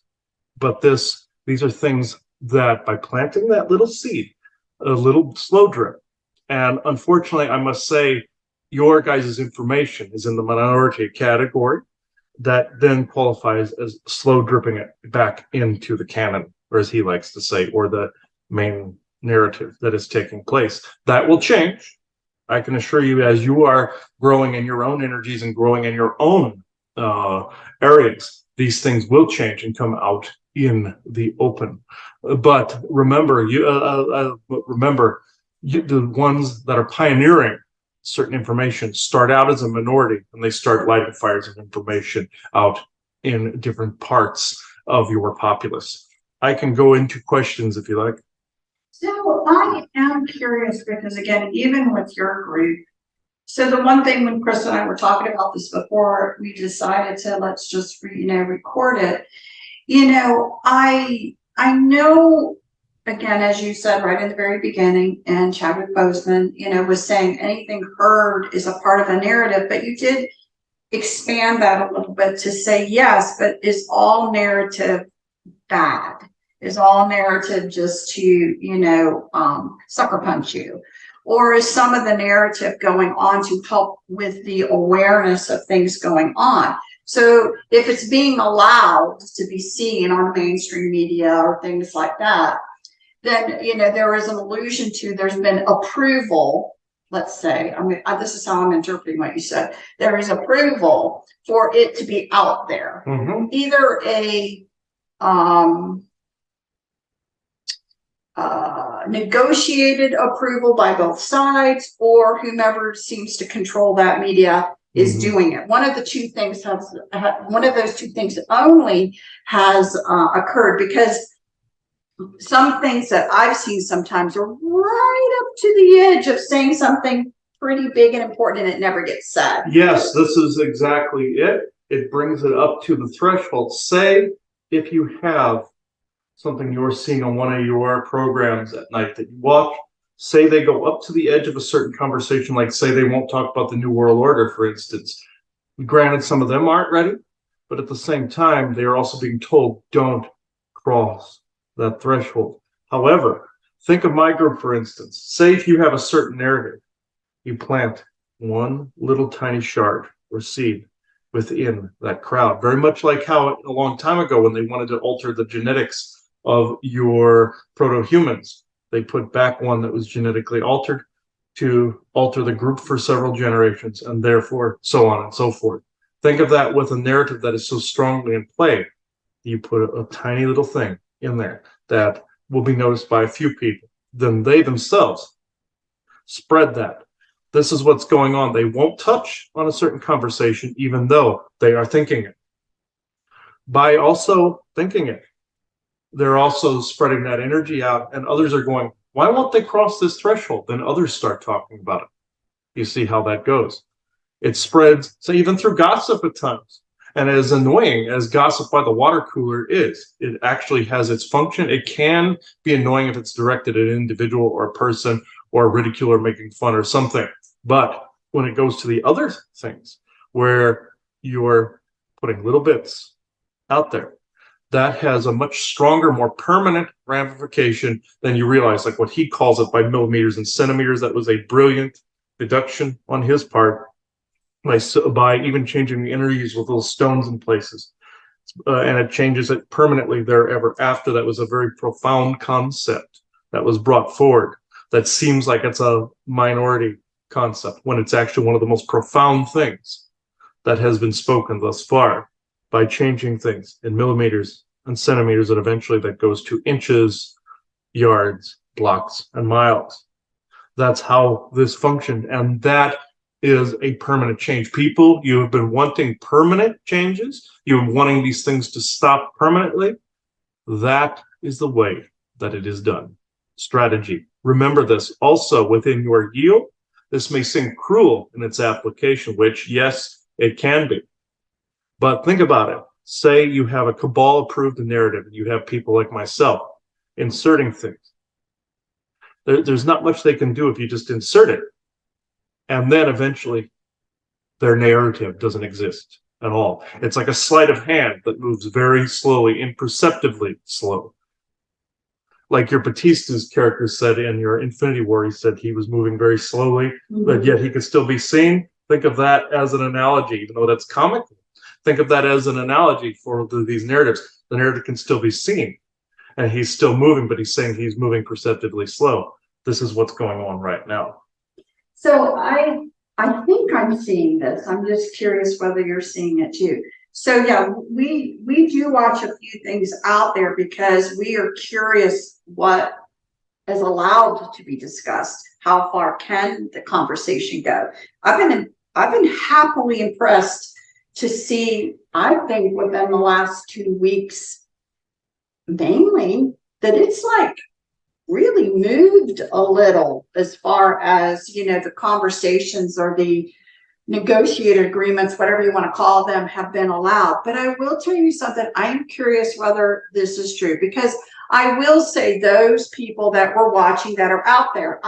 but these are things that by planting that little seed, a little slow drip, and unfortunately, I must say, your guys' information is in the minority category that then qualifies as slow dripping it back into the canon or as he likes to say, or the main narrative that is taking place. That will change. I can assure you, as you are growing in your own energies and growing in your own areas, these things will change and come out in the open. But remember, the ones that are pioneering certain information start out as a minority, and they start lighting fires of information out in different parts of your populace. I can go into questions if you like. So I am curious because, again, even with your group, so the one thing when Chris and I were talking about this before we decided to let's just record it. I know, again, as you said right in the very beginning, and Chadwick Boseman, was saying anything heard is a part of a narrative, but you did expand that a little bit to say yes, but is all narrative bad? Is all narrative just to, sucker punch you? Or is some of the narrative going on to help with the awareness of things going on? So if it's being allowed to be seen on mainstream media or things like that, then, there is an allusion to there's been approval, let's say, this is how I'm interpreting what you said. There is approval for it to be out there. Mm-hmm. Either a negotiated approval by both sides, or whomever seems to control that media is doing it. One of those two things only has occurred, because some things that I've seen sometimes are right up to the edge of saying something pretty big and important, and it never gets said. Yes, this is exactly it. It brings it up to the threshold. Say if you have something you're seeing on one of your programs at night that you watch, say they go up to the edge of a certain conversation, like say they won't talk about the New World Order, for instance. Granted, some of them aren't ready, but at the same time, they are also being told, don't cross that threshold. However, think of my group, for instance. Say if you have a certain narrative, you plant one little tiny shard or seed within that crowd. Very much like how a long time ago, when they wanted to alter the genetics of your proto-humans, they put back one that was genetically altered to alter the group for several generations, and therefore so on and so forth. Think of that with a narrative that is so strongly in play. You put a tiny little thing in there that will be noticed by a few people. Then they themselves spread that. This is what's going on. They won't touch on a certain conversation, even though they are thinking it. By also thinking it, they're also spreading that energy out, and others are going, why won't they cross this threshold? Then others start talking about it. You see how that goes. It spreads, so even through gossip at times. And as annoying as gossip by the water cooler is, it actually has its function. It can be annoying if it's directed at an individual or a person or a ridicule or making fun or something. But when it goes to the other things where you're putting little bits out there, that has a much stronger, more permanent ramification than you realize, like what he calls it by millimeters and centimeters. That was a brilliant deduction on his part by even changing the energies with little stones in places. And it changes it permanently there ever after. That was a very profound concept that was brought forward that seems like it's a minority concept when it's actually one of the most profound things that has been spoken thus far, by changing things in millimeters and centimeters, and eventually that goes to inches, yards, blocks, and miles. That's how this functioned, and that is a permanent change. People, you have been wanting permanent changes. You're wanting these things to stop permanently. That is the way that it is done. Strategy. Remember this also within your yield. This may seem cruel in its application, which, yes, it can be. But think about it. Say you have a cabal-approved narrative, and you have people like myself inserting things. There's not much they can do if you just insert it. And then eventually their narrative doesn't exist at all. It's like a sleight of hand that moves very slowly, imperceptibly slow. Like your Batista's character said in your Infinity War, he said he was moving very slowly, but yet he could still be seen. Think of that as an analogy, even though that's comic. Think of that as an analogy for these narratives. The narrative can still be seen. and he's still moving, but he's saying he's moving perceptibly slow. This is what's going on right now. So I think I'm seeing this. I'm just curious whether you're seeing it too. So yeah, we do watch a few things out there because we are curious what is allowed to be discussed. How far can the conversation go? I've been happily impressed to see, I think within the last 2 weeks, mainly, that it's like really moved a little as far as, the conversations or the negotiated agreements, whatever you want to call them, have been allowed. But I will tell you something. I am curious whether this is true, because I will say those people that we're watching that are out there,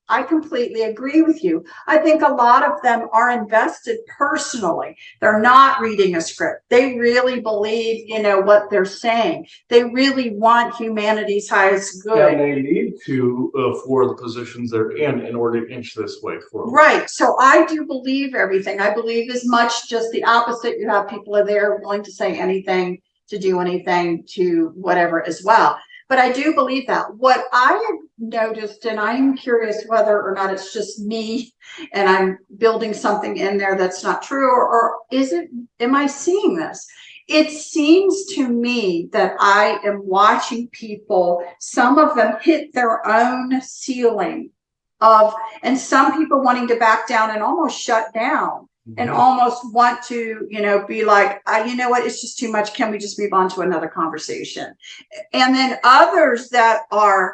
I completely agree with you. I think a lot of them are invested personally. They're not reading a script. They really believe, what they're saying. They really want humanity's highest good. And they need to for the positions they're in order to inch this way forward. Right. So I do believe everything. I believe as much just the opposite. You have people are there willing to say anything, to do anything, to whatever as well. But I do believe that. What I have noticed, and I'm curious whether or not it's just me and I'm building something in there that's not true, or am I seeing this? It seems to me that I am watching people, some of them hit their own ceiling and some people wanting to back down and almost shut down. And almost want to, be like, you know what, it's just too much. Can we just move on to another conversation? And then others that are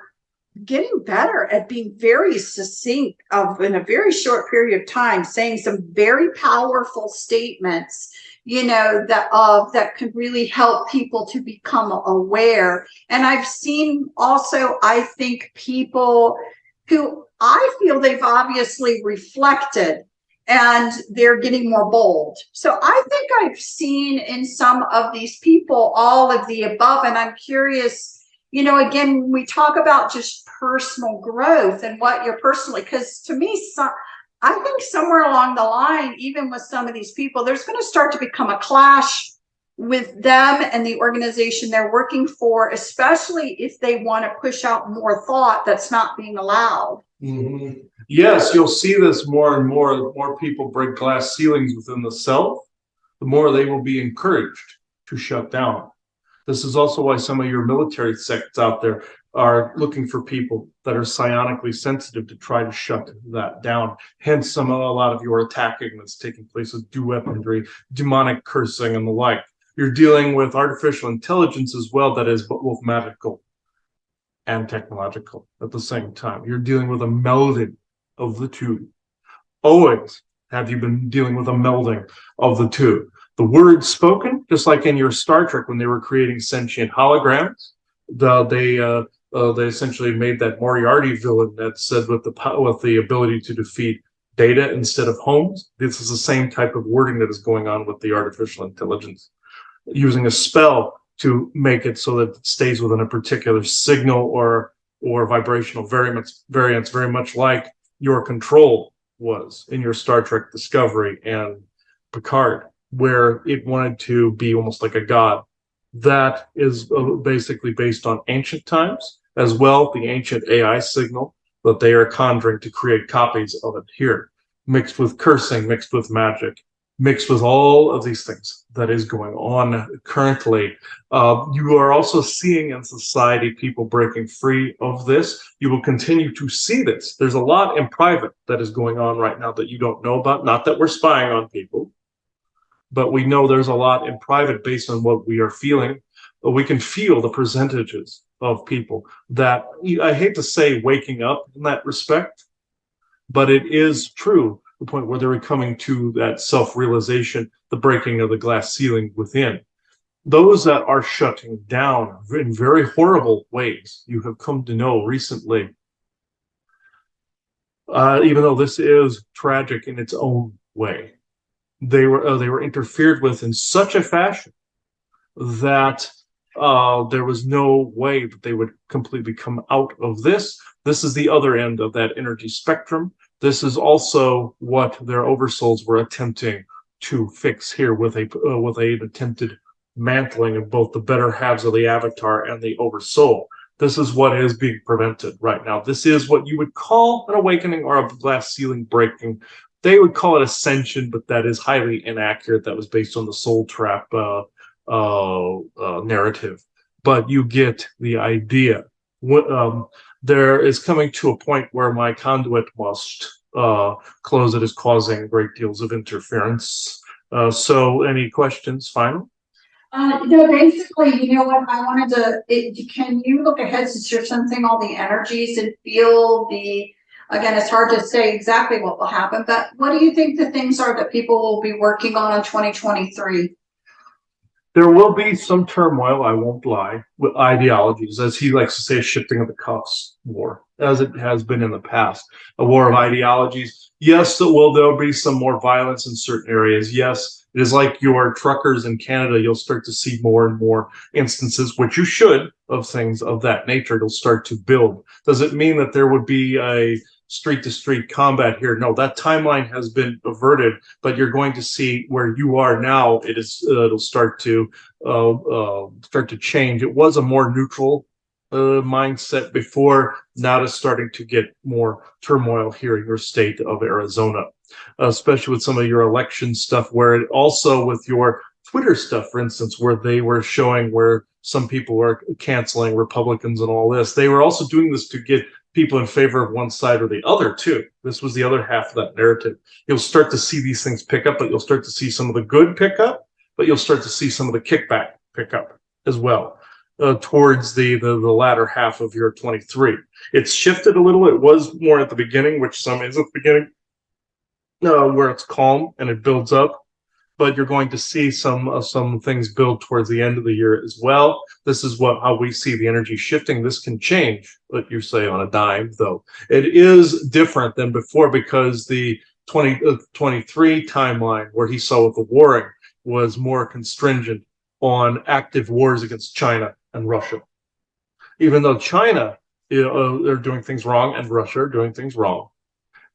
getting better at being very succinct in a very short period of time, saying some very powerful statements, that could really help people to become aware. And I've seen also, I think, people who I feel they've obviously reflected and they're getting more bold. So I think I've seen in some of these people all of the above. And I'm curious, again, when we talk about just personal growth and what you're personally, because to me, I think somewhere along the line, even with some of these people, there's going to start to become a clash with them and the organization they're working for, especially if they want to push out more thought that's not being allowed. Mm-hmm. Yes, you'll see this more and more. The more people break glass ceilings within the self, the more they will be encouraged to shut down. This is also why some of your military sects out there are looking for people that are psionically sensitive to try to shut that down. Hence, a lot of your attacking that's taking place with weaponry, demonic cursing, and the like. You're dealing with artificial intelligence as well that is both magical and technological at the same time. You're dealing with a melding of the two. Always have you been dealing with a melding of the two. The words spoken, just like in your Star Trek when they were creating sentient holograms, they essentially made that Moriarty villain that said with the ability to defeat Data instead of Holmes. This is the same type of wording that is going on with the artificial intelligence, using a spell to make it so that it stays within a particular signal or vibrational variance, very much like your control was in your Star Trek Discovery and Picard, where it wanted to be almost like a god. That is basically based on ancient times, as well the ancient AI signal that they are conjuring to create copies of it here, mixed with cursing, mixed with magic, mixed with all of these things that is going on currently. You are also seeing in society people breaking free of this. You will continue to see this. There's a lot in private that is going on right now that you don't know about. Not that we're spying on people, but we know there's a lot in private based on what we are feeling. We can feel the percentages of people that, I hate to say waking up in that respect, but it is true. The point where they're coming to that self-realization, the breaking of the glass ceiling within. Those that are shutting down in very horrible ways, you have come to know recently, even though this is tragic in its own way, they were interfered with in such a fashion that there was no way that they would completely come out of this. This is the other end of that energy spectrum. This is also what their oversouls were attempting to fix here with an attempted dismantling of both the better halves of the avatar and the oversoul. This is what is being prevented right now. This is what you would call an awakening or a glass ceiling breaking. They would call it ascension, but that is highly inaccurate. That was based on the soul trap narrative. But you get the idea. There is coming to a point where my conduit must close. It is causing great deals of interference. So any questions final? No, basically, you know what, I wanted to, can you look ahead since you're sensing all the energies and feel again, it's hard to say exactly what will happen, but what do you think the things are that people will be working on in 2023? There will be some turmoil, I won't lie, with ideologies, as he likes to say, a shifting of the cuffs war, as it has been in the past, a war of ideologies. Yes, there'll be some more violence in certain areas. Yes, it is like your truckers in Canada. You'll start to see more and more instances, which you should, of things of that nature. It'll start to build. Does it mean that there would be a street to street combat here? No, that timeline has been averted, but you're going to see where you are now. It'll start to change. It was a more neutral mindset before. Now it's starting to get more turmoil here in your state of Arizona, especially with some of your election stuff, where it also with your Twitter stuff, for instance, where they were showing where some people were canceling Republicans and all this. They were also doing this to get people in favor of one side or the other too. This was the other half of that narrative. You'll start to see these things pick up, but you'll start to see some of the good pick up, but you'll start to see some of the kickback pick up as well towards the latter half of your 23. It's shifted a little. It was more at the beginning, which some is at the beginning, where it's calm and it builds up. But you're going to see some things build towards the end of the year as well. This is how we see the energy shifting. This can change, what you say, on a dime, though. It is different than before because the 2023 timeline, where he saw with the warring, was more constringent on active wars against China and Russia. Even though China, they're doing things wrong and Russia are doing things wrong.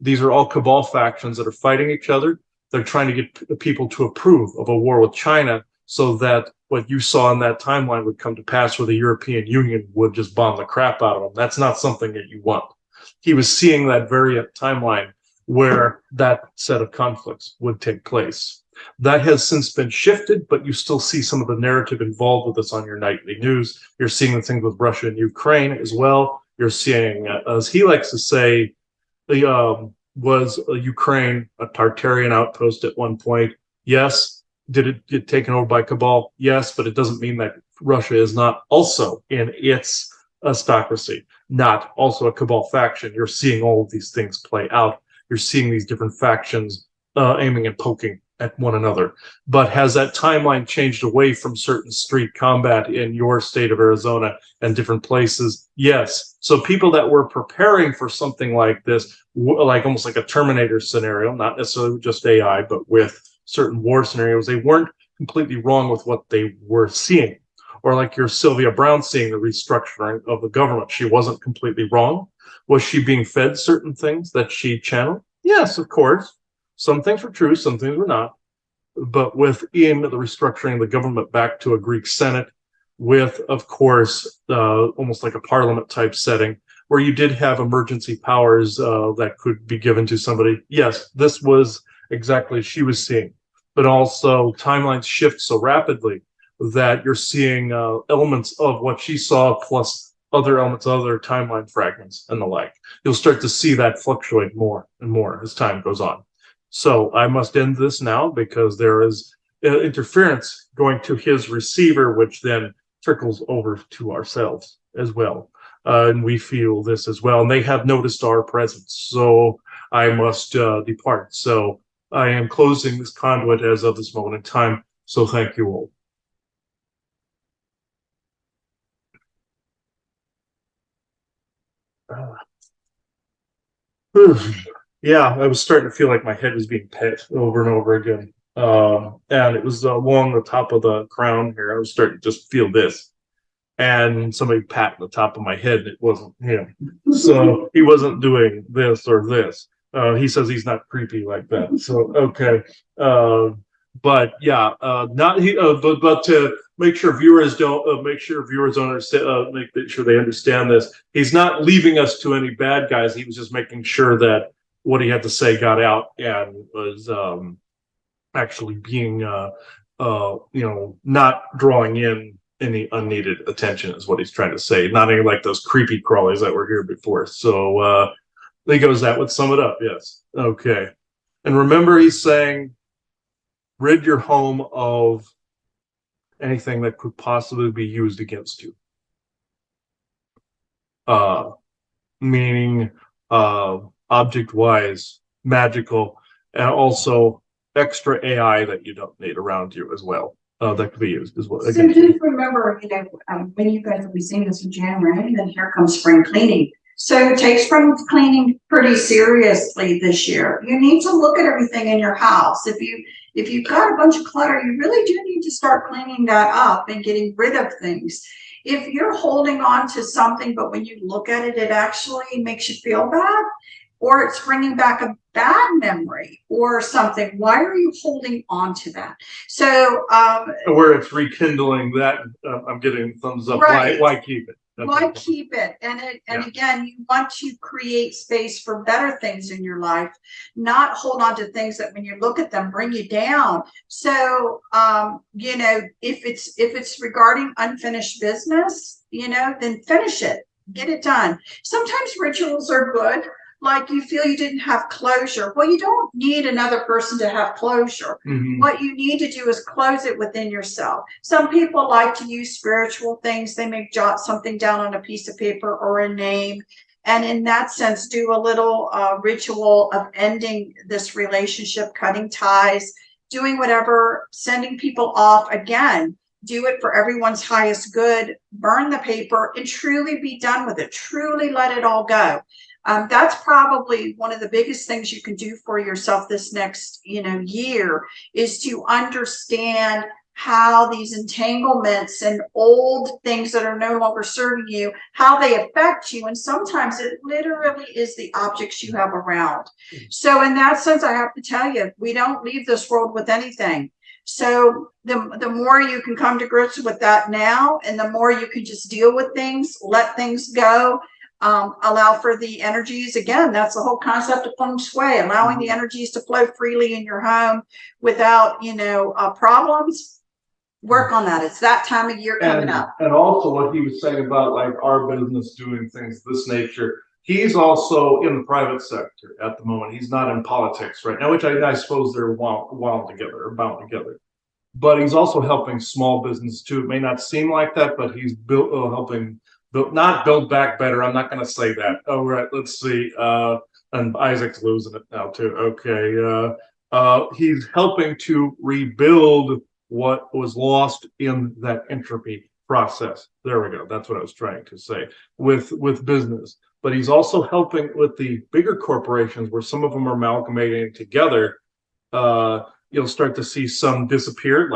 These are all cabal factions that are fighting each other. They're trying to get people to approve of a war with China so that what you saw in that timeline would come to pass, where the European Union would just bomb the crap out of them. That's not something that you want. He was seeing that variant timeline where that set of conflicts would take place. That has since been shifted, but you still see some of the narrative involved with this on your nightly news. You're seeing the things with Russia and Ukraine as well. You're seeing, as he likes to say, was Ukraine a Tartarian outpost at one point? Yes. Did it get taken over by cabal? Yes, but it doesn't mean that Russia is not also in its aristocracy, not also a cabal faction. You're seeing all of these things play out. You're seeing these different factions aiming and poking at one another. But has that timeline changed away from certain street combat in your state of Arizona and different places? Yes. So people that were preparing for something like this, like almost like a Terminator scenario, not necessarily just AI, but with certain war scenarios, they weren't completely wrong with what they were seeing. Or like your Sylvia Brown seeing the restructuring of the government. She wasn't completely wrong. Was she being fed certain things that she channeled? Yes, of course. Some things were true, some things were not. But within the restructuring of the government back to a Greek Senate, with, of course, almost like a parliament type setting, where you did have emergency powers that could be given to somebody. Yes, this was exactly she was seeing. But also timelines shift so rapidly that you're seeing elements of what she saw plus other elements, other timeline fragments and the like. You'll start to see that fluctuate more and more as time goes on. So I must end this now because there is interference going to his receiver, which then trickles over to ourselves as well. And we feel this as well. And they have noticed our presence. So I must depart. So I am closing this conduit as of this moment in time. So thank you all. Yeah, I was starting to feel like my head was being pet over and over again. And it was along the top of the crown here. I was starting to just feel this. And somebody patted the top of my head, and it wasn't him. So he wasn't doing this or this. He says he's not creepy like that. So, okay. but yeah, not he, but to make sure viewers don't understand, make sure they understand this. He's not leaving us to any bad guys. He was just making sure that what he had to say got out and was actually being, not drawing in any unneeded attention is what he's trying to say. Not any like those creepy crawlies that were here before. So there goes that would sum it up. Yes. Okay. And remember, he's saying rid your home of anything that could possibly be used against you. Uh, Meaning object wise, magical, and also extra AI that you don't need around you as well. That could be used as well. So just remember, when you guys will be seeing this in January, then here comes spring cleaning. So take spring cleaning pretty seriously this year. You need to look at everything in your house. If you've got a bunch of clutter, you really do need to start cleaning that up and getting rid of things. If you're holding on to something, but when you look at it, it actually makes you feel bad, or it's bringing back a bad memory or something, why are you holding on to that? So where it's rekindling that, I'm getting thumbs up. Right. Why keep it? Why keep it? And again, you want to create space for better things in your life, not hold on to things that when you look at them bring you down. So if it's regarding unfinished business, then finish it, get it done. Sometimes rituals are good, like you feel you didn't have closure. Well, you don't need another person to have closure. Mm-hmm. What you need to do is close it within yourself. Some people like to use spiritual things. They may jot something down on a piece of paper or a name, and in that sense do a little ritual of ending this relationship, cutting ties, doing whatever, sending people off. Again, do it for everyone's highest good. Burn the paper and truly be done with it. Truly let it all go. That's probably one of the biggest things you can do for yourself this next, year, is to understand how these entanglements and old things that are no longer serving you, how they affect you. And sometimes it literally is the objects you have around. So in that sense, I have to tell you, we don't leave this world with anything. So the more you can come to grips with that now, and the more you can just deal with things, let things go, allow for the energies. Again, that's the whole concept of feng shui, allowing the energies to flow freely in your home without problems. Work on that. It's that time of year coming up. And also what he was saying about like our business doing things of this nature, he's also in the private sector at the moment. He's not in politics right now, which I suppose they're bound together. But he's also helping small business too. It may not seem like that, but he's helping not build back better. I'm not going to say that. Oh, right. Let's see. And Isaac's losing it now too. Okay. He's helping to rebuild what was lost in that entropy process. There we go. That's what I was trying to say with business. But he's also helping with the bigger corporations where some of them are amalgamating together. You'll start to see some disappear,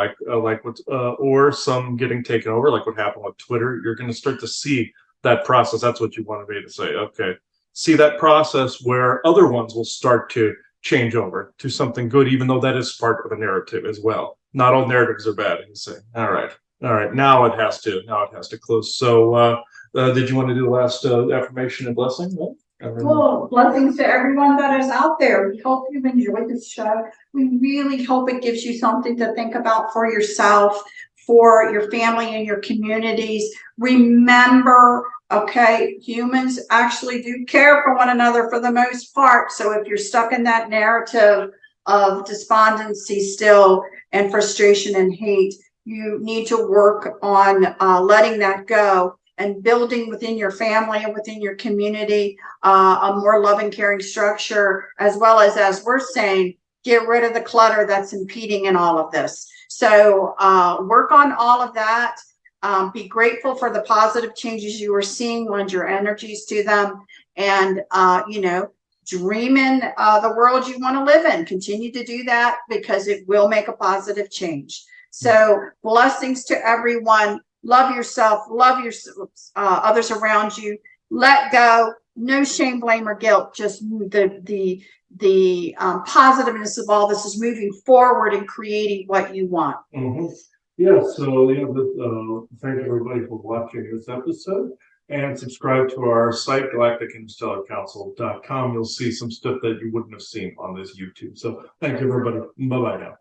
or some getting taken over, like what happened with Twitter. You're going to start to see that process. That's what you wanted me to say. Okay. See that process where other ones will start to change over to something good, even though that is part of a narrative as well. Not all narratives are bad, you say. All right. Now it has to close. So did you want to do the last affirmation and blessing? No? Well, blessings to everyone that is out there. We hope you've enjoyed this show. We really hope it gives you something to think about for yourself, for your family and your communities. Remember, okay, humans actually do care for one another for the most part. So if you're stuck in that narrative of despondency still and frustration and hate, you need to work on letting that go and building within your family and within your community a more loving, caring structure, as well as we're saying, get rid of the clutter that's impeding in all of this. So work on all of that. Be grateful for the positive changes you are seeing, lend your energies to them, and dream in the world you want to live in. Continue to do that because it will make a positive change. So blessings to everyone. Love yourself, love your others around you. Let go, no shame, blame, or guilt. Just the positiveness of all this is moving forward and creating what you want. Yeah, so yeah, thank everybody for watching this episode, and subscribe to our site, galacticinterstellarcouncil.com. You'll see some stuff that you wouldn't have seen on this YouTube. So thank you, everybody. Bye-bye now.